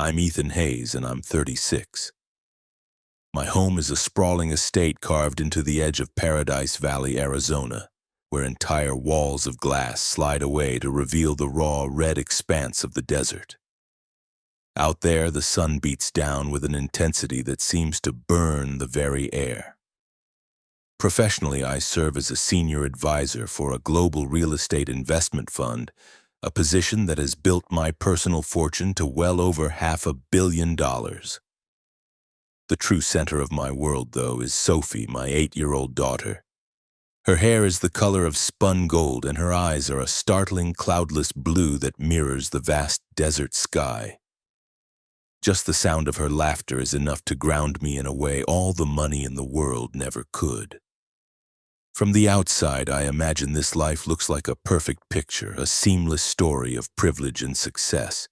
I'm Ethan Hayes, and I'm 36. My home is a sprawling estate carved into the edge of Paradise Valley, Arizona, where entire walls of glass slide away to reveal the raw, red expanse of the desert. Out there, the sun beats down with an intensity that seems to burn the very air. Professionally, I serve as a senior advisor for a global real estate investment fund, a position that has built my personal fortune to well over $500 million. The true center of my world, though, is Sophie, my 8-year-old daughter. Her hair is the color of spun gold, and her eyes are a startling cloudless blue that mirrors the vast desert sky. Just the sound of her laughter is enough to ground me in a way all the money in the world never could. From the outside, I imagine this life looks like a perfect picture, a seamless story of privilege and success.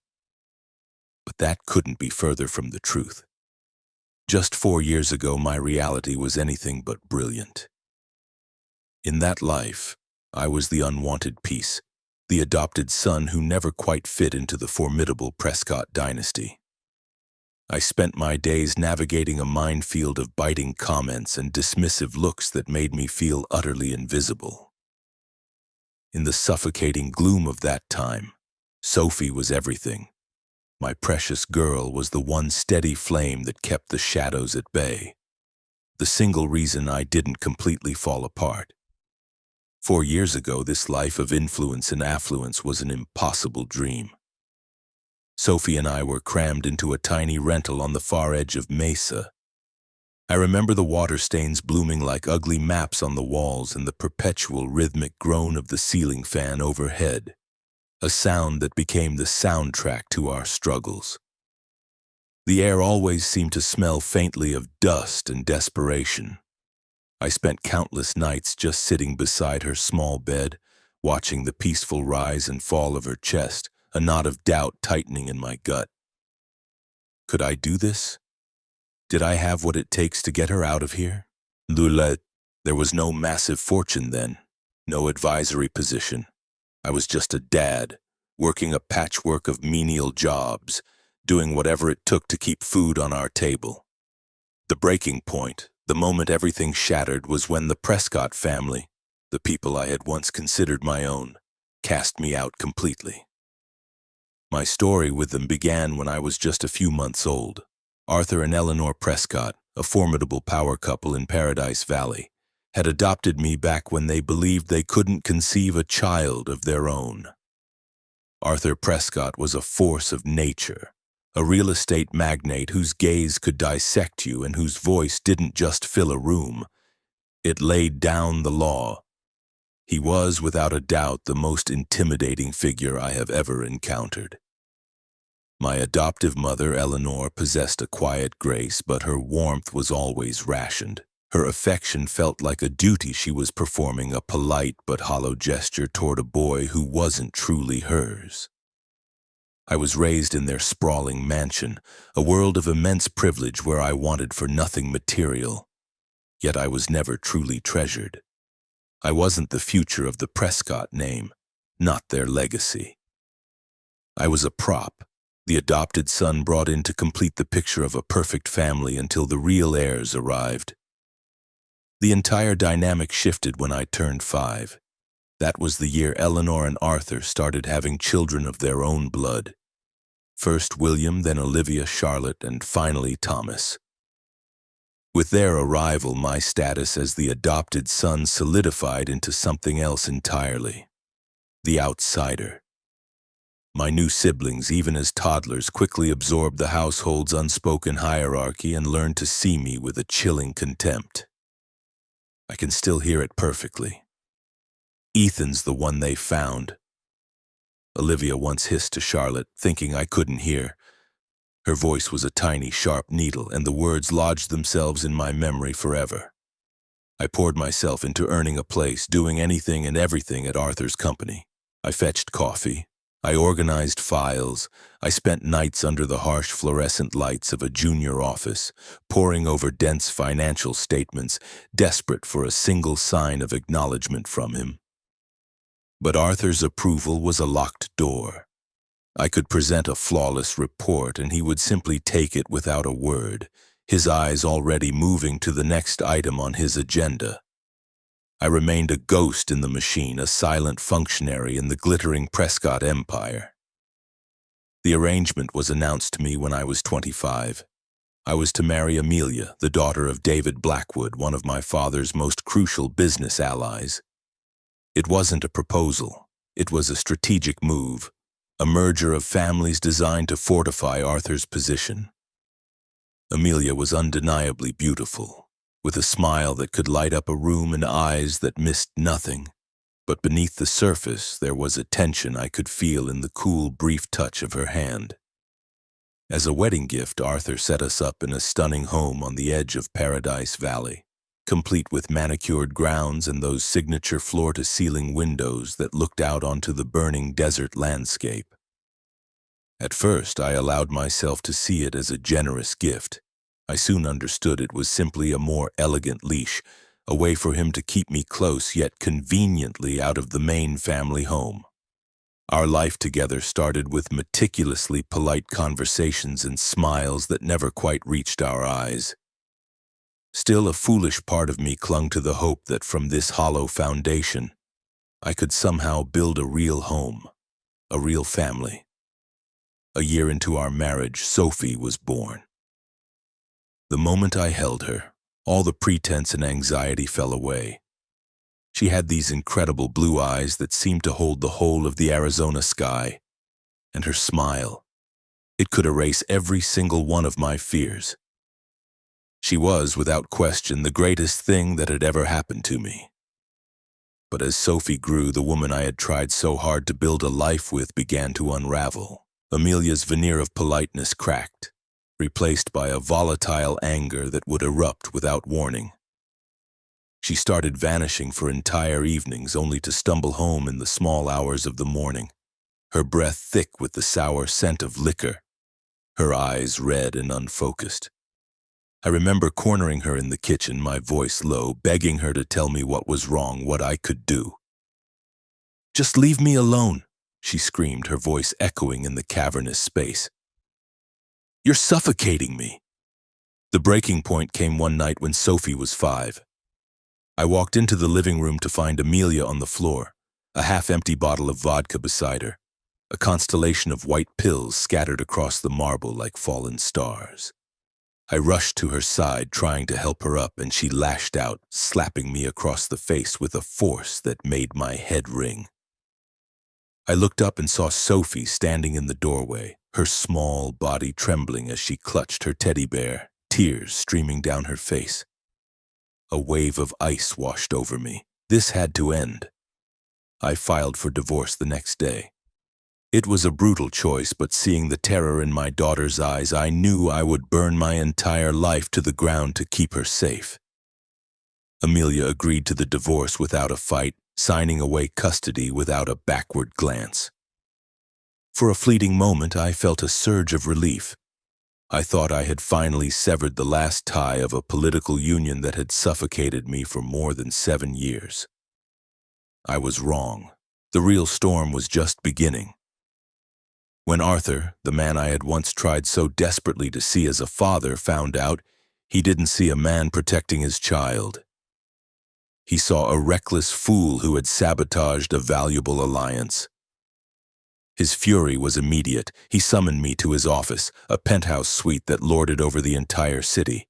But that couldn't be further from the truth. Just 4 years ago, my reality was anything but brilliant. In that life, I was the unwanted piece, the adopted son who never quite fit into the formidable Prescott dynasty. I spent my days navigating a minefield of biting comments and dismissive looks that made me feel utterly invisible. In the suffocating gloom of that time, Sophie was everything. My precious girl was the one steady flame that kept the shadows at bay, the single reason I didn't completely fall apart. 4 years ago, this life of influence and affluence was an impossible dream. Sophie and I were crammed into a tiny rental on the far edge of Mesa. I remember the water stains blooming like ugly maps on the walls and the perpetual rhythmic groan of the ceiling fan overhead, a sound that became the soundtrack to our struggles. The air always seemed to smell faintly of dust and desperation. I spent countless nights just sitting beside her small bed, watching the peaceful rise and fall of her chest, a knot of doubt tightening in my gut. Could I do this? Did I have what it takes to get her out of here? Lulette, there was no massive fortune then, no advisory position. I was just a dad, working a patchwork of menial jobs, doing whatever it took to keep food on our table. The breaking point, the moment everything shattered, was when the Prescott family, the people I had once considered my own, cast me out completely. My story with them began when I was just a few months old. Arthur and Eleanor Prescott, a formidable power couple in Paradise Valley, had adopted me back when they believed they couldn't conceive a child of their own. Arthur Prescott was a force of nature, a real estate magnate whose gaze could dissect you and whose voice didn't just fill a room. It laid down the law. He was, without a doubt, the most intimidating figure I have ever encountered. My adoptive mother, Eleanor, possessed a quiet grace, but her warmth was always rationed. Her affection felt like a duty she was performing, a polite but hollow gesture toward a boy who wasn't truly hers. I was raised in their sprawling mansion, a world of immense privilege where I wanted for nothing material. Yet I was never truly treasured. I wasn't the future of the Prescott name, not their legacy. I was a prop, the adopted son brought in to complete the picture of a perfect family until the real heirs arrived. The entire dynamic shifted when I turned 5. That was the year Eleanor and Arthur started having children of their own blood. First William, then Olivia, Charlotte, and finally Thomas. With their arrival, my status as the adopted son solidified into something else entirely: the outsider. My new siblings, even as toddlers, quickly absorbed the household's unspoken hierarchy and learned to see me with a chilling contempt. I can still hear it perfectly. "Ethan's the one they found," Olivia once hissed to Charlotte, thinking I couldn't hear. Her voice was a tiny, sharp needle, and the words lodged themselves in my memory forever. I poured myself into earning a place, doing anything and everything at Arthur's company. I fetched coffee. I organized files. I spent nights under the harsh fluorescent lights of a junior office, poring over dense financial statements, desperate for a single sign of acknowledgement from him. But Arthur's approval was a locked door. I could present a flawless report, and he would simply take it without a word, his eyes already moving to the next item on his agenda. I remained a ghost in the machine, a silent functionary in the glittering Prescott empire. The arrangement was announced to me when I was 25. I was to marry Amelia, the daughter of David Blackwood, one of my father's most crucial business allies. It wasn't a proposal. It was a strategic move, a merger of families designed to fortify Arthur's position. Amelia was undeniably beautiful, with a smile that could light up a room and eyes that missed nothing. But beneath the surface, there was a tension I could feel in the cool, brief touch of her hand. As a wedding gift, Arthur set us up in a stunning home on the edge of Paradise Valley, complete with manicured grounds and those signature floor-to-ceiling windows that looked out onto the burning desert landscape. At first, I allowed myself to see it as a generous gift. I soon understood it was simply a more elegant leash, a way for him to keep me close yet conveniently out of the main family home. Our life together started with meticulously polite conversations and smiles that never quite reached our eyes. Still, a foolish part of me clung to the hope that from this hollow foundation, I could somehow build a real home, a real family. A year into our marriage, Sophie was born. The moment I held her, all the pretense and anxiety fell away. She had these incredible blue eyes that seemed to hold the whole of the Arizona sky, and her smile, it could erase every single one of my fears. She was, without question, the greatest thing that had ever happened to me. But as Sophie grew, the woman I had tried so hard to build a life with began to unravel. Amelia's veneer of politeness cracked, replaced by a volatile anger that would erupt without warning. She started vanishing for entire evenings, only to stumble home in the small hours of the morning, her breath thick with the sour scent of liquor, her eyes red and unfocused. I remember cornering her in the kitchen, my voice low, begging her to tell me what was wrong, what I could do. "Just leave me alone," she screamed, her voice echoing in the cavernous space. "You're suffocating me." The breaking point came one night when Sophie was 5. I walked into the living room to find Amelia on the floor, a half-empty bottle of vodka beside her, a constellation of white pills scattered across the marble like fallen stars. I rushed to her side, trying to help her up, and she lashed out, slapping me across the face with a force that made my head ring. I looked up and saw Sophie standing in the doorway, her small body trembling as she clutched her teddy bear, tears streaming down her face. A wave of ice washed over me. This had to end. I filed for divorce the next day. It was a brutal choice, but seeing the terror in my daughter's eyes, I knew I would burn my entire life to the ground to keep her safe. Amelia agreed to the divorce without a fight, signing away custody without a backward glance. For a fleeting moment, I felt a surge of relief. I thought I had finally severed the last tie of a political union that had suffocated me for more than 7 years. I was wrong. The real storm was just beginning. When Arthur, the man I had once tried so desperately to see as a father, found out, he didn't see a man protecting his child. He saw a reckless fool who had sabotaged a valuable alliance. His fury was immediate. He summoned me to his office, a penthouse suite that lorded over the entire city.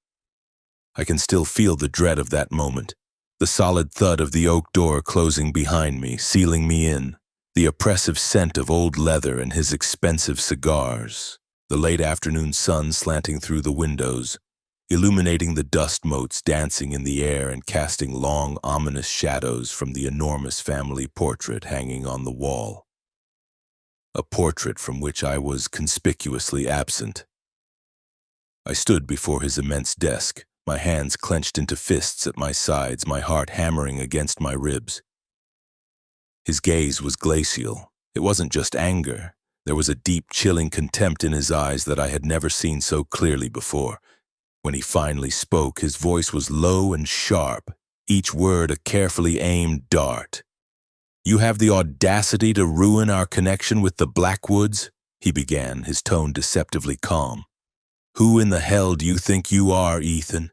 I can still feel the dread of that moment, the solid thud of the oak door closing behind me, sealing me in, the oppressive scent of old leather and his expensive cigars, the late afternoon sun slanting through the windows, illuminating the dust motes dancing in the air and casting long, ominous shadows from the enormous family portrait hanging on the wall. A portrait from which I was conspicuously absent. I stood before his immense desk, my hands clenched into fists at my sides, my heart hammering against my ribs. His gaze was glacial. It wasn't just anger. There was a deep, chilling contempt in his eyes that I had never seen so clearly before. When he finally spoke, his voice was low and sharp, each word a carefully aimed dart. "You have the audacity to ruin our connection with the Blackwoods?" he began, his tone deceptively calm. "Who in the hell do you think you are, Ethan?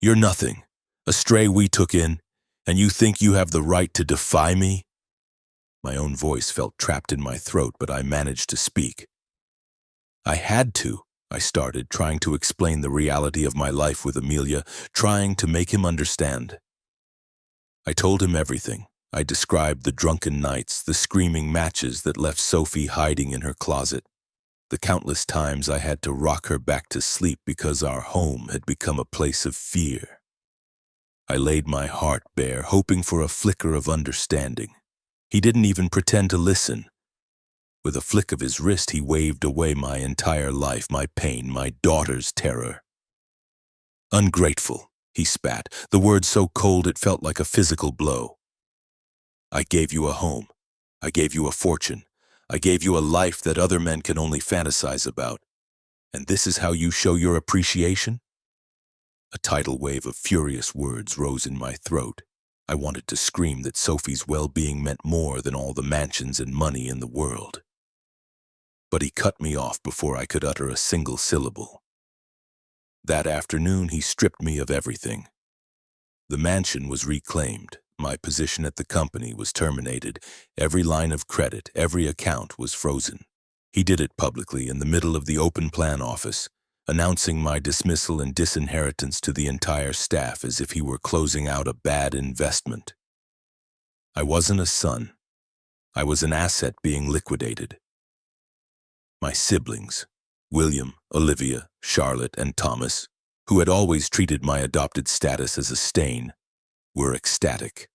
You're nothing, a stray we took in, and you think you have the right to defy me?" My own voice felt trapped in my throat, but I managed to speak. "I had to," I started, trying to explain the reality of my life with Amelia, trying to make him understand. I told him everything. I described the drunken nights, the screaming matches that left Sophie hiding in her closet, the countless times I had to rock her back to sleep because our home had become a place of fear. I laid my heart bare, hoping for a flicker of understanding. He didn't even pretend to listen. With a flick of his wrist, he waved away my entire life, my pain, my daughter's terror. "Ungrateful," he spat, the word so cold it felt like a physical blow. "I gave you a home. I gave you a fortune. I gave you a life that other men can only fantasize about. And this is how you show your appreciation?" A tidal wave of furious words rose in my throat. I wanted to scream that Sophie's well-being meant more than all the mansions and money in the world. But he cut me off before I could utter a single syllable. That afternoon, he stripped me of everything. The mansion was reclaimed. My position at the company was terminated. Every line of credit, every account was frozen. He did it publicly in the middle of the open plan office, announcing my dismissal and disinheritance to the entire staff as if he were closing out a bad investment. I wasn't a son. I was an asset being liquidated. My siblings, William, Olivia, Charlotte, and Thomas, who had always treated my adopted status as a stain, were ecstatic.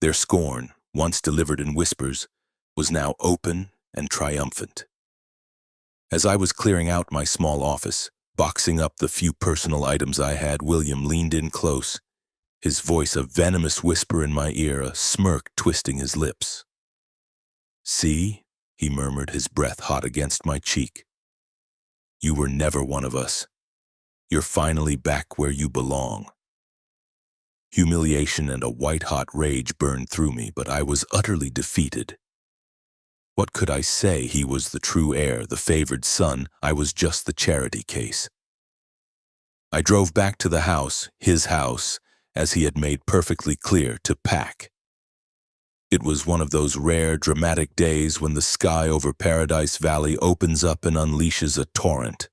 Their scorn, once delivered in whispers, was now open and triumphant. As I was clearing out my small office, boxing up the few personal items I had, William leaned in close, his voice a venomous whisper in my ear, a smirk twisting his lips. "See," he murmured, his breath hot against my cheek. "You were never one of us. You're finally back where you belong." Humiliation and a white-hot rage burned through me, but I was utterly defeated. What could I say? He was the true heir, the favored son. I was just the charity case. I drove back to the house, his house, as he had made perfectly clear, to pack. It was one of those rare, dramatic days when the sky over Paradise Valley opens up and unleashes a torrent.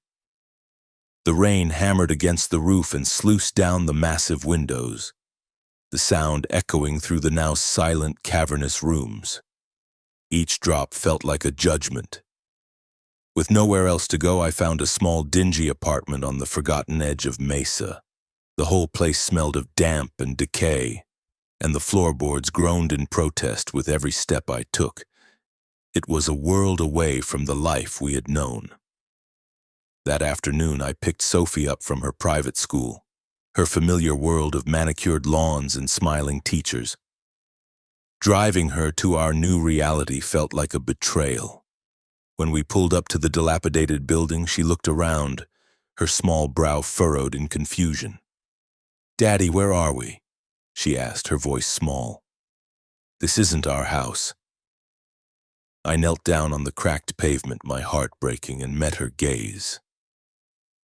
The rain hammered against the roof and sluiced down the massive windows, the sound echoing through the now silent, cavernous rooms. Each drop felt like a judgment. With nowhere else to go, I found a small, dingy apartment on the forgotten edge of Mesa. The whole place smelled of damp and decay, and the floorboards groaned in protest with every step I took. It was a world away from the life we had known. That afternoon, I picked Sophie up from her private school, her familiar world of manicured lawns and smiling teachers. Driving her to our new reality felt like a betrayal. When we pulled up to the dilapidated building, she looked around, her small brow furrowed in confusion. "Daddy, where are we?" she asked, her voice small. "This isn't our house." I knelt down on the cracked pavement, my heart breaking, and met her gaze.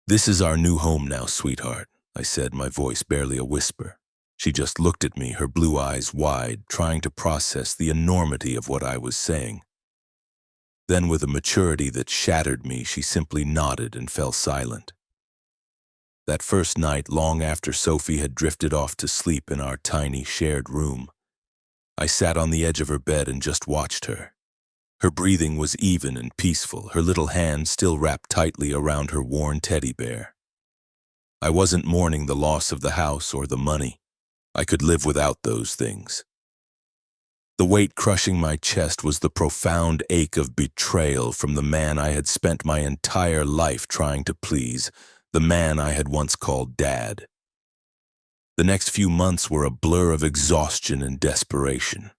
"This is our new home now, sweetheart," I said, my voice barely a whisper. She just looked at me, her blue eyes wide, trying to process the enormity of what I was saying. Then, with a maturity that shattered me, she simply nodded and fell silent. That first night, long after Sophie had drifted off to sleep in our tiny shared room, I sat on the edge of her bed and just watched her. Her breathing was even and peaceful, her little hand still wrapped tightly around her worn teddy bear. I wasn't mourning the loss of the house or the money. I could live without those things. The weight crushing my chest was the profound ache of betrayal from the man I had spent my entire life trying to please, the man I had once called Dad. The next few months were a blur of exhaustion and desperation.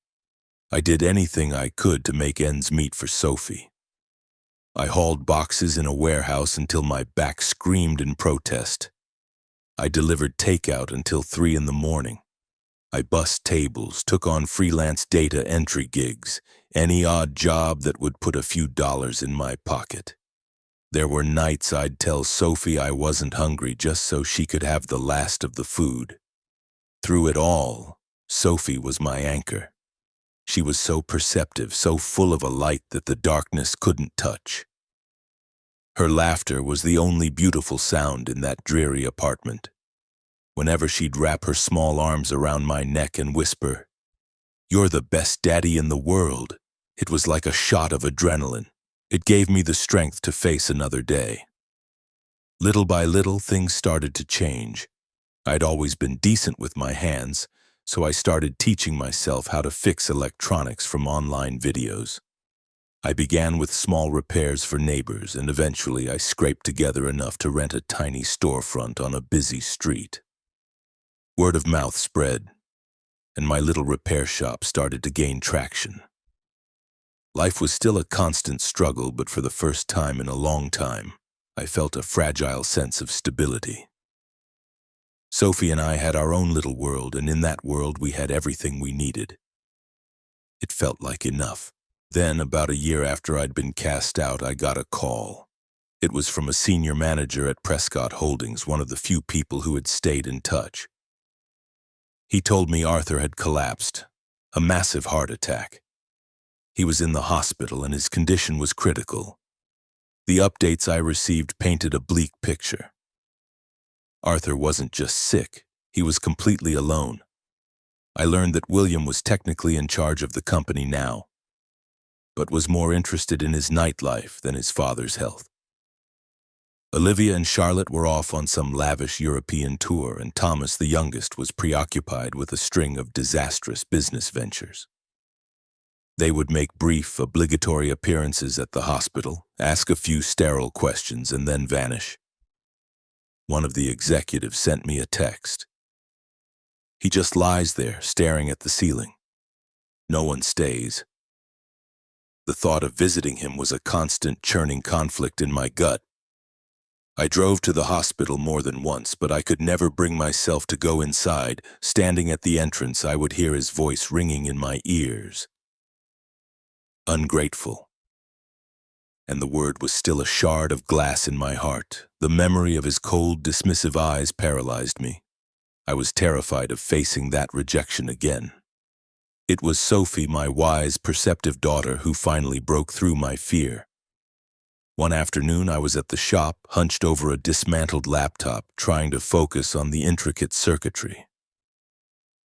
I did anything I could to make ends meet for Sophie. I hauled boxes in a warehouse until my back screamed in protest. I delivered takeout until 3 in the morning. I bussed tables, took on freelance data entry gigs, Any odd job that would put a few dollars in my pocket. There were nights I'd tell Sophie I wasn't hungry just so she could have the last of the food. Through it all, Sophie was my anchor. She was so perceptive, so full of a light that the darkness couldn't touch. Her laughter was the only beautiful sound in that dreary apartment. Whenever she'd wrap her small arms around my neck and whisper, "You're the best daddy in the world," it was like a shot of adrenaline. It gave me the strength to face another day. Little by little, things started to change. I'd always been decent with my hands, so I started teaching myself how to fix electronics from online videos. I began with small repairs for neighbors, and eventually I scraped together enough to rent a tiny storefront on a busy street. Word of mouth spread, and my little repair shop started to gain traction. Life was still a constant struggle, but for the first time in a long time, I felt a fragile sense of stability. Sophie and I had our own little world, and in that world we had everything we needed. It felt like enough. Then, about a year after I'd been cast out, I got a call. It was from a senior manager at Prescott Holdings, one of the few people who had stayed in touch. He told me Arthur had collapsed, a massive heart attack. He was in the hospital and his condition was critical. The updates I received painted a bleak picture. Arthur wasn't just sick, he was completely alone. I learned that William was technically in charge of the company now, but was more interested in his nightlife than his father's health. Olivia and Charlotte were off on some lavish European tour, and Thomas, the youngest, was preoccupied with a string of disastrous business ventures. They would make brief, obligatory appearances at the hospital, ask a few sterile questions, and then vanish. One of the executives sent me a text. "He just lies there, staring at the ceiling. No one stays." The thought of visiting him was a constant churning conflict in my gut. I drove to the hospital more than once, but I could never bring myself to go inside. Standing at the entrance, I would hear his voice ringing in my ears. Ungrateful. And the word was still a shard of glass in my heart. The memory of his cold, dismissive eyes paralyzed me. I was terrified of facing that rejection again. It was Sophie, my wise, perceptive daughter, who finally broke through my fear. One afternoon, I was at the shop, hunched over a dismantled laptop, trying to focus on the intricate circuitry.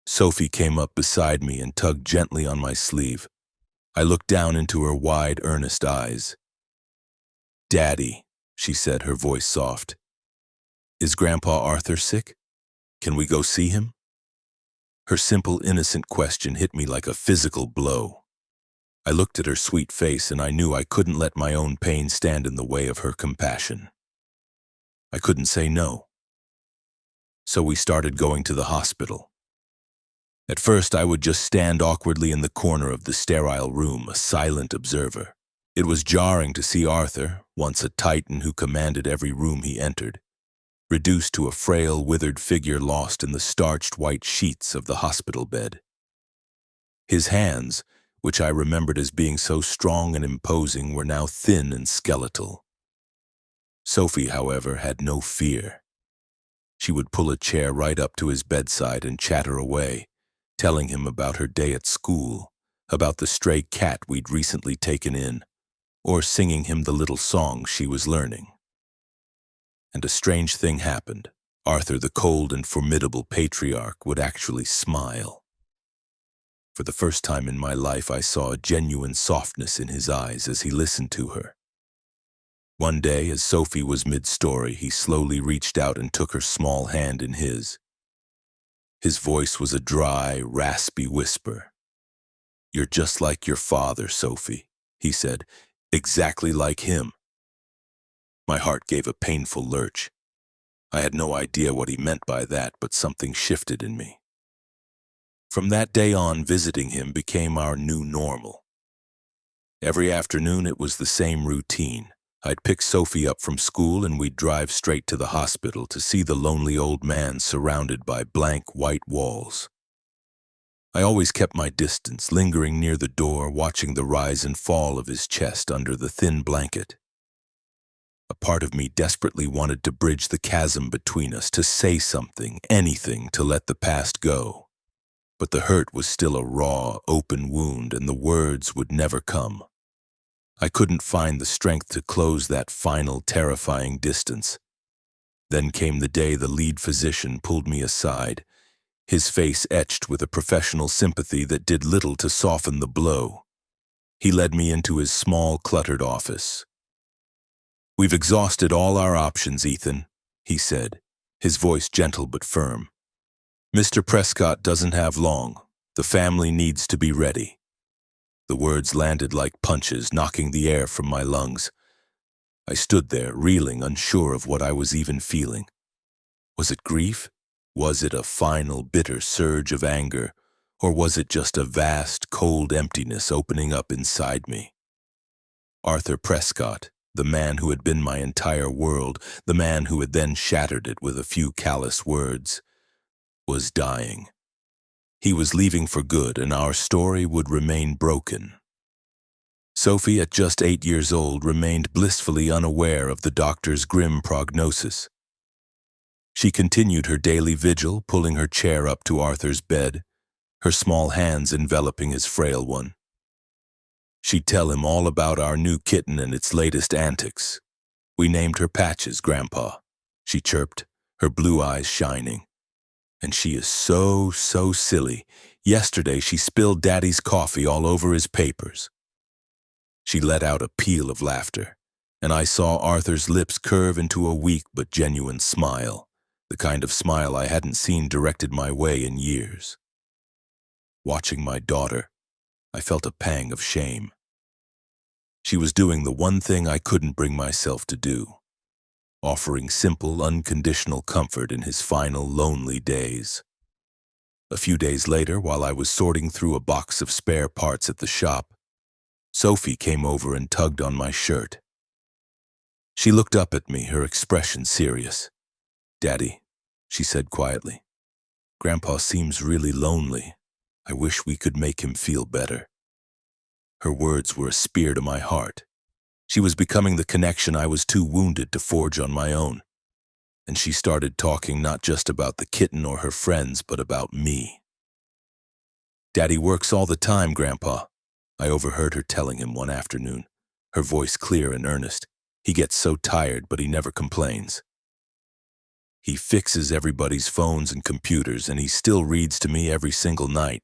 Sophie came up beside me and tugged gently on my sleeve. I looked down into her wide, earnest eyes. "Daddy," she said, her voice soft. "Is Grandpa Arthur sick? Can we go see him?" Her simple, innocent question hit me like a physical blow. I looked at her sweet face and I knew I couldn't let my own pain stand in the way of her compassion. I couldn't say no. So we started going to the hospital. At first, I would just stand awkwardly in the corner of the sterile room, a silent observer. It was jarring to see Arthur, once a titan who commanded every room he entered, reduced to a frail, withered figure lost in the starched white sheets of the hospital bed. His hands, which I remembered as being so strong and imposing, were now thin and skeletal. Sophie, however, had no fear. She would pull a chair right up to his bedside and chatter away, telling him about her day at school, about the stray cat we'd recently taken in, or singing him the little songs she was learning. And a strange thing happened. Arthur, the cold and formidable patriarch, would actually smile. For the first time in my life, I saw a genuine softness in his eyes as he listened to her. One day, as Sophie was mid-story, he slowly reached out and took her small hand in his. His voice was a dry, raspy whisper. "You're just like your father, Sophie," he said, "exactly like him." My heart gave a painful lurch. I had no idea what he meant by that, but something shifted in me. From that day on, visiting him became our new normal. Every afternoon it was the same routine. I'd pick Sophie up from school and we'd drive straight to the hospital to see the lonely old man surrounded by blank white walls. I always kept my distance, lingering near the door, watching the rise and fall of his chest under the thin blanket. A part of me desperately wanted to bridge the chasm between us, to say something, anything to let the past go. But the hurt was still a raw, open wound, and the words would never come. I couldn't find the strength to close that final, terrifying distance. Then came the day the lead physician pulled me aside, his face etched with a professional sympathy that did little to soften the blow. He led me into his small, cluttered office. "We've exhausted all our options, Ethan," he said, his voice gentle but firm. "Mr. Prescott doesn't have long. The family needs to be ready." The words landed like punches, knocking the air from my lungs. I stood there, reeling, unsure of what I was even feeling. Was it grief? Was it a final, bitter surge of anger? Or was it just a vast, cold emptiness opening up inside me? Arthur Prescott, the man who had been my entire world, the man who had then shattered it with a few callous words, was dying. He was leaving for good, and our story would remain broken. Sophie, at just 8 years old, remained blissfully unaware of the doctor's grim prognosis. She continued her daily vigil, pulling her chair up to Arthur's bed, her small hands enveloping his frail one. She'd tell him all about our new kitten and its latest antics. "We named her Patches, Grandpa," she chirped, her blue eyes shining. "And she is so silly. Yesterday she spilled Daddy's coffee all over his papers." She let out a peal of laughter, and I saw Arthur's lips curve into a weak but genuine smile, the kind of smile I hadn't seen directed my way in years. Watching my daughter, I felt a pang of shame. She was doing the one thing I couldn't bring myself to do, offering simple, unconditional comfort in his final, lonely days. A few days later, while I was sorting through a box of spare parts at the shop, Sophie came over and tugged on my shirt. She looked up at me, her expression serious. "Daddy," she said quietly, "Grandpa seems really lonely. I wish we could make him feel better." Her words were a spear to my heart. She was becoming the connection I was too wounded to forge on my own. And she started talking not just about the kitten or her friends, but about me. "Daddy works all the time, Grandpa," I overheard her telling him one afternoon, her voice clear and earnest. "He gets so tired, but he never complains. He fixes everybody's phones and computers, and he still reads to me every single night,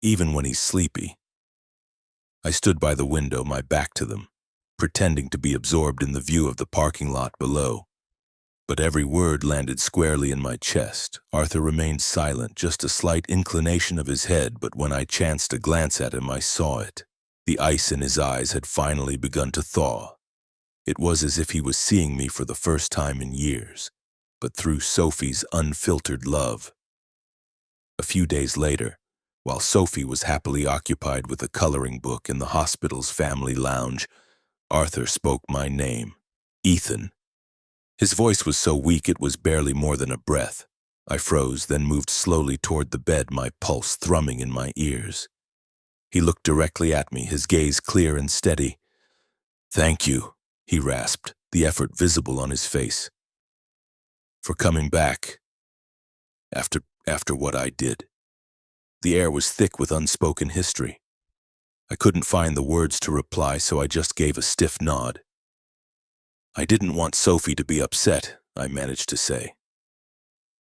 even when he's sleepy." I stood by the window, my back to them, pretending to be absorbed in the view of the parking lot below. But every word landed squarely in my chest. Arthur remained silent, just a slight inclination of his head, but when I chanced to glance at him, I saw it. The ice in his eyes had finally begun to thaw. It was as if he was seeing me for the first time in years, but through Sophie's unfiltered love. A few days later, while Sophie was happily occupied with a coloring book in the hospital's family lounge, Arthur spoke my name, Ethan. His voice was so weak it was barely more than a breath. I froze, then moved slowly toward the bed, my pulse thrumming in my ears. He looked directly at me, his gaze clear and steady. "Thank you," he rasped, the effort visible on his face, "for coming back after what I did." The air was thick with unspoken history. I couldn't find the words to reply, so I just gave a stiff nod. "I didn't want Sophie to be upset," I managed to say.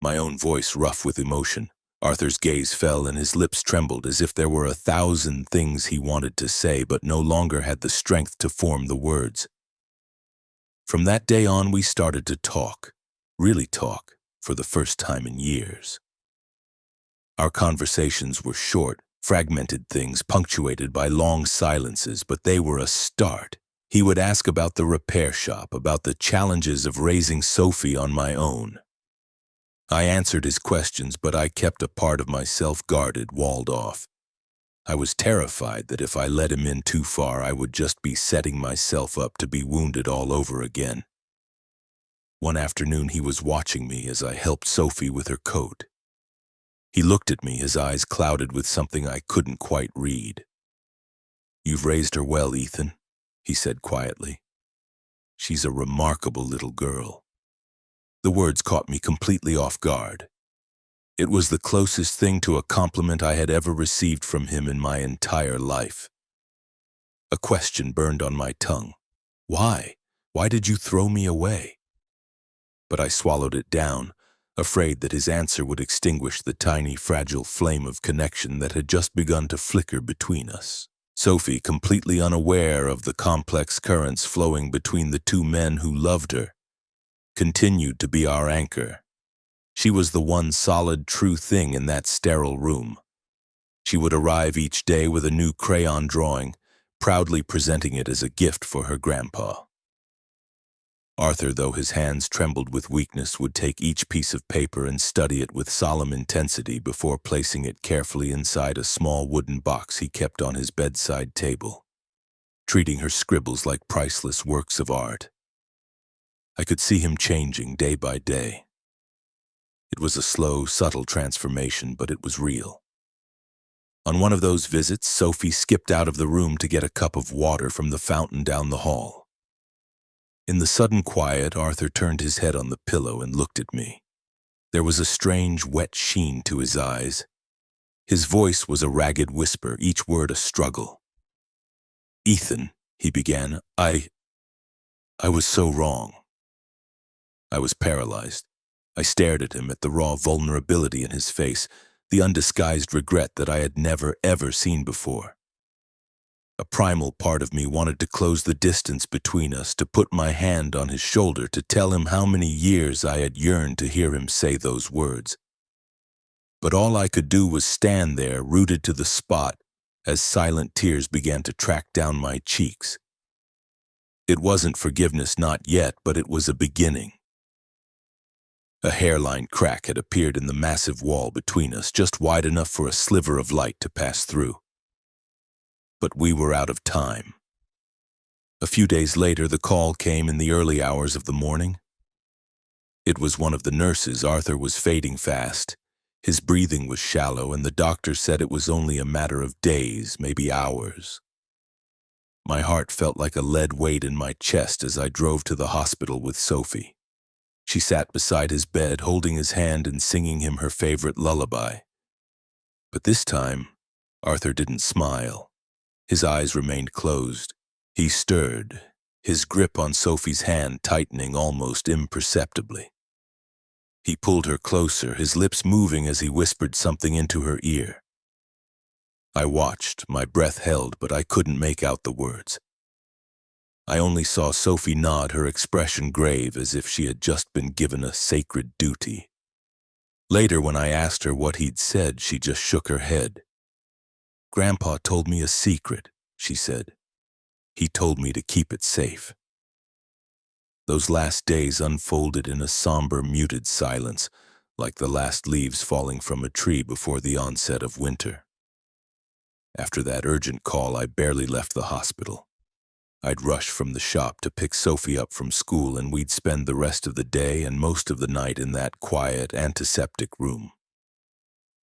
My own voice rough with emotion. Arthur's gaze fell and his lips trembled as if there were 1,000 things he wanted to say but no longer had the strength to form the words. From that day on, we started to talk, really talk, for the first time in years. Our conversations were short, fragmented things punctuated by long silences, but they were a start. He would ask about the repair shop, about the challenges of raising Sophie on my own. I answered his questions, but I kept a part of myself guarded, walled off. I was terrified that if I let him in too far, I would just be setting myself up to be wounded all over again. One afternoon, he was watching me as I helped Sophie with her coat. He looked at me, his eyes clouded with something I couldn't quite read. "You've raised her well, Ethan," he said quietly. "She's a remarkable little girl." The words caught me completely off guard. It was the closest thing to a compliment I had ever received from him in my entire life. A question burned on my tongue. Why? Why did you throw me away? But I swallowed it down, afraid that his answer would extinguish the tiny, fragile flame of connection that had just begun to flicker between us. Sophie, completely unaware of the complex currents flowing between the two men who loved her, continued to be our anchor. She was the one solid, true thing in that sterile room. She would arrive each day with a new crayon drawing, proudly presenting it as a gift for her grandpa. Arthur, though his hands trembled with weakness, would take each piece of paper and study it with solemn intensity before placing it carefully inside a small wooden box he kept on his bedside table, treating her scribbles like priceless works of art. I could see him changing day by day. It was a slow, subtle transformation, but it was real. On one of those visits, Sophie skipped out of the room to get a cup of water from the fountain down the hall. In the sudden quiet, Arthur turned his head on the pillow and looked at me. There was a strange, wet sheen to his eyes. His voice was a ragged whisper, each word a struggle. "Ethan," he began, I was so wrong." I was paralyzed. I stared at him, at the raw vulnerability in his face, the undisguised regret that I had never, ever seen before. A primal part of me wanted to close the distance between us, to put my hand on his shoulder, to tell him how many years I had yearned to hear him say those words. But all I could do was stand there, rooted to the spot, as silent tears began to track down my cheeks. It wasn't forgiveness, not yet, but it was a beginning. A hairline crack had appeared in the massive wall between us, just wide enough for a sliver of light to pass through. But we were out of time. A few days later, the call came in the early hours of the morning. It was one of the nurses. Arthur was fading fast. His breathing was shallow, and the doctor said it was only a matter of days, maybe hours. My heart felt like a lead weight in my chest as I drove to the hospital with Sophie. She sat beside his bed, holding his hand and singing him her favorite lullaby. But this time, Arthur didn't smile. His eyes remained closed. He stirred, his grip on Sophie's hand tightening almost imperceptibly. He pulled her closer, his lips moving as he whispered something into her ear. I watched, my breath held, but I couldn't make out the words. I only saw Sophie nod, her expression grave, as if she had just been given a sacred duty. Later, when I asked her what he'd said, she just shook her head. "Grandpa told me a secret," she said. "He told me to keep it safe." Those last days unfolded in a somber, muted silence, like the last leaves falling from a tree before the onset of winter. After that urgent call, I barely left the hospital. I'd rush from the shop to pick Sophie up from school, and we'd spend the rest of the day and most of the night in that quiet, antiseptic room.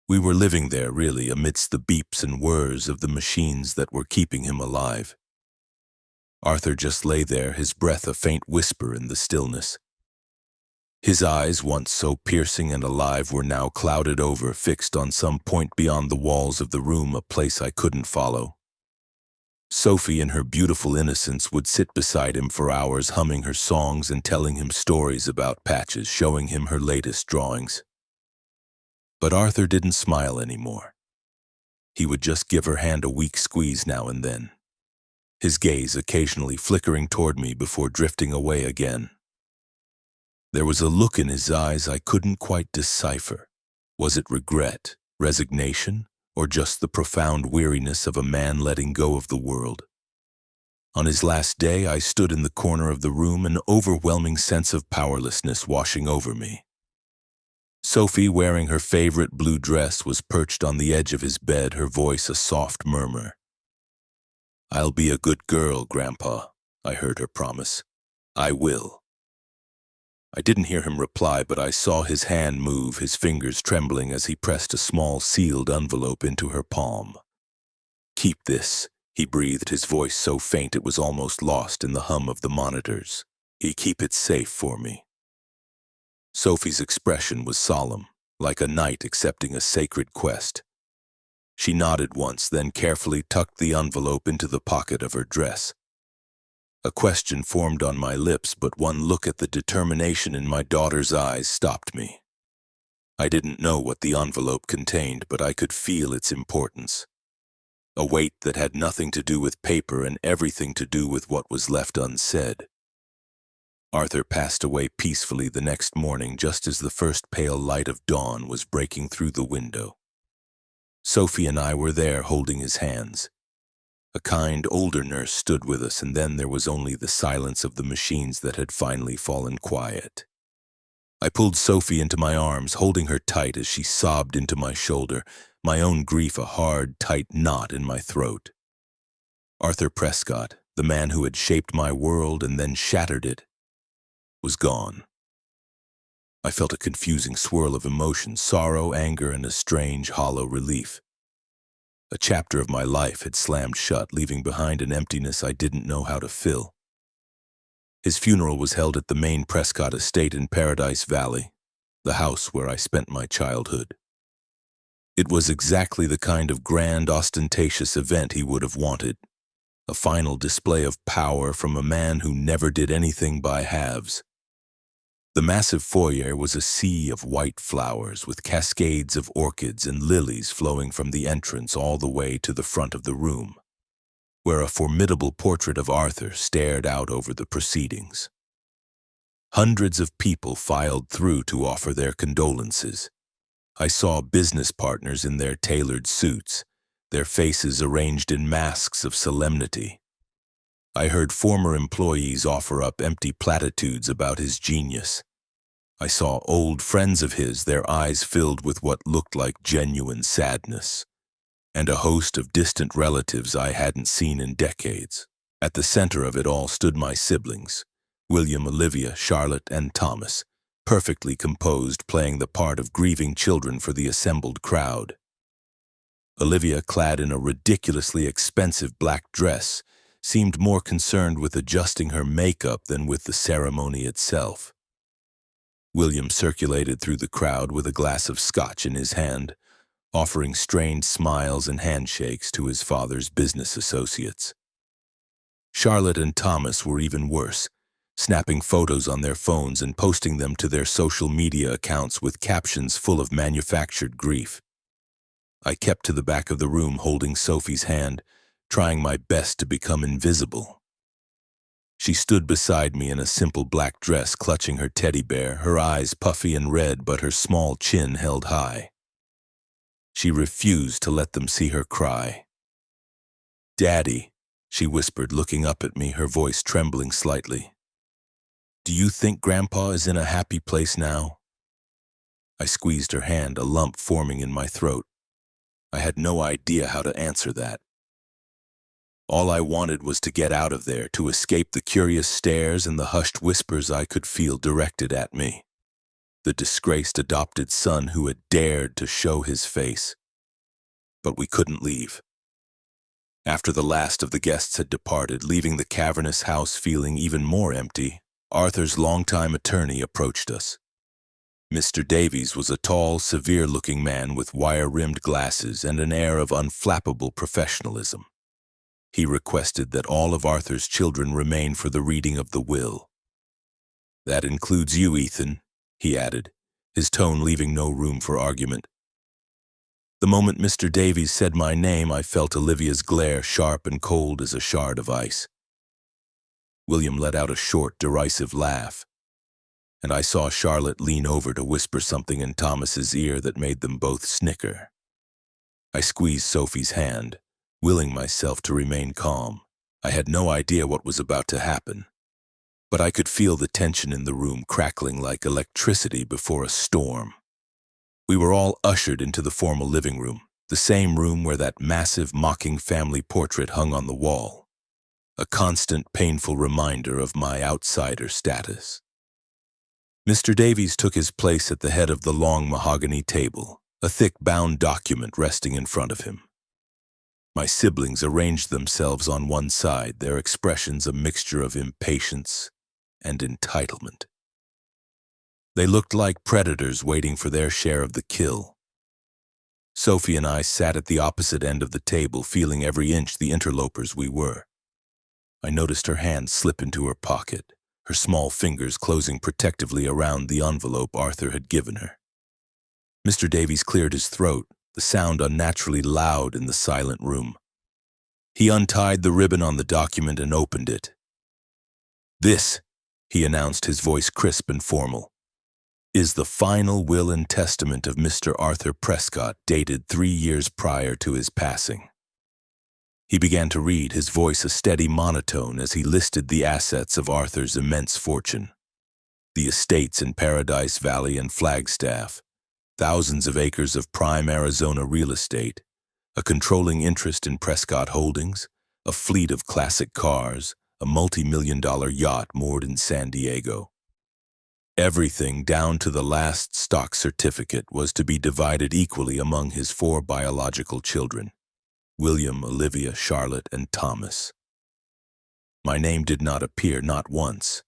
We were living there, really, amidst the beeps and whirs of the machines that were keeping him alive. Arthur just lay there, his breath a faint whisper in the stillness. His eyes, once so piercing and alive, were now clouded over, fixed on some point beyond the walls of the room, a place I couldn't follow. Sophie, in her beautiful innocence, would sit beside him for hours, humming her songs and telling him stories about Patches, showing him her latest drawings. But Arthur didn't smile anymore. He would just give her hand a weak squeeze now and then, his gaze occasionally flickering toward me before drifting away again. There was a look in his eyes I couldn't quite decipher. Was it regret, resignation, or just the profound weariness of a man letting go of the world? On his last day, I stood in the corner of the room, an overwhelming sense of powerlessness washing over me. Sophie, wearing her favorite blue dress, was perched on the edge of his bed, her voice a soft murmur. "I'll be a good girl, Grandpa," I heard her promise. "I will." I didn't hear him reply, but I saw his hand move, his fingers trembling as he pressed a small sealed envelope into her palm. "Keep this," he breathed, his voice so faint it was almost lost in the hum of the monitors. "Keep it safe for me." Sophie's expression was solemn, like a knight accepting a sacred quest. She nodded once, then carefully tucked the envelope into the pocket of her dress. A question formed on my lips, but one look at the determination in my daughter's eyes stopped me. I didn't know what the envelope contained, but I could feel its importance. A weight that had nothing to do with paper and everything to do with what was left unsaid. Arthur passed away peacefully the next morning, just as the first pale light of dawn was breaking through the window. Sophie and I were there holding his hands. A kind, older nurse stood with us, and then there was only the silence of the machines that had finally fallen quiet. I pulled Sophie into my arms, holding her tight as she sobbed into my shoulder, my own grief a hard, tight knot in my throat. Arthur Prescott, the man who had shaped my world and then shattered it, was gone. I felt a confusing swirl of emotions, sorrow, anger, and a strange, hollow relief. A chapter of my life had slammed shut, leaving behind an emptiness I didn't know how to fill. His funeral was held at the main Prescott estate in Paradise Valley, the house where I spent my childhood. It was exactly the kind of grand, ostentatious event he would have wanted, a final display of power from a man who never did anything by halves. The massive foyer was a sea of white flowers, with cascades of orchids and lilies flowing from the entrance all the way to the front of the room, where a formidable portrait of Arthur stared out over the proceedings. Hundreds of people filed through to offer their condolences. I saw business partners in their tailored suits, their faces arranged in masks of solemnity. I heard former employees offer up empty platitudes about his genius. I saw old friends of his, their eyes filled with what looked like genuine sadness, and a host of distant relatives I hadn't seen in decades. At the center of it all stood my siblings, William, Olivia, Charlotte, and Thomas, perfectly composed, playing the part of grieving children for the assembled crowd. Olivia, clad in a ridiculously expensive black dress, seemed more concerned with adjusting her makeup than with the ceremony itself. William circulated through the crowd with a glass of scotch in his hand, offering strained smiles and handshakes to his father's business associates. Charlotte and Thomas were even worse, snapping photos on their phones and posting them to their social media accounts with captions full of manufactured grief. I kept to the back of the room holding Sophie's hand, trying my best to become invisible. She stood beside me in a simple black dress, clutching her teddy bear, her eyes puffy and red but her small chin held high. She refused to let them see her cry. "Daddy," she whispered, looking up at me, her voice trembling slightly. "Do you think Grandpa is in a happy place now?" I squeezed her hand, a lump forming in my throat. I had no idea how to answer that. All I wanted was to get out of there, to escape the curious stares and the hushed whispers I could feel directed at me. The disgraced adopted son who had dared to show his face. But we couldn't leave. After the last of the guests had departed, leaving the cavernous house feeling even more empty, Arthur's longtime attorney approached us. Mr. Davies was a tall, severe-looking man with wire-rimmed glasses and an air of unflappable professionalism. He requested that all of Arthur's children remain for the reading of the will. "That includes you, Ethan," he added, his tone leaving no room for argument. The moment Mr. Davies said my name, I felt Olivia's glare, sharp and cold as a shard of ice. William let out a short, derisive laugh, and I saw Charlotte lean over to whisper something in Thomas's ear that made them both snicker. I squeezed Sophie's hand, willing myself to remain calm. I had no idea what was about to happen, but I could feel the tension in the room crackling like electricity before a storm. We were all ushered into the formal living room, the same room where that massive, mocking family portrait hung on the wall, a constant, painful reminder of my outsider status. Mr. Davies took his place at the head of the long mahogany table, a thick bound document resting in front of him. My siblings arranged themselves on one side, their expressions a mixture of impatience and entitlement. They looked like predators waiting for their share of the kill. Sophie and I sat at the opposite end of the table, feeling every inch the interlopers we were. I noticed her hand slip into her pocket, her small fingers closing protectively around the envelope Arthur had given her. Mr. Davies cleared his throat, the sound unnaturally loud in the silent room. He untied the ribbon on the document and opened it. "This," he announced, his voice crisp and formal, "is the final will and testament of Mr. Arthur Prescott, dated 3 years prior to his passing." He began to read, his voice a steady monotone as he listed the assets of Arthur's immense fortune. The estates in Paradise Valley and Flagstaff, thousands of acres of prime Arizona real estate, a controlling interest in Prescott Holdings, a fleet of classic cars, a multi-million-dollar yacht moored in San Diego. Everything, down to the last stock certificate, was to be divided equally among his 4 biological children: William, Olivia, Charlotte, and Thomas. My name did not appear, not once.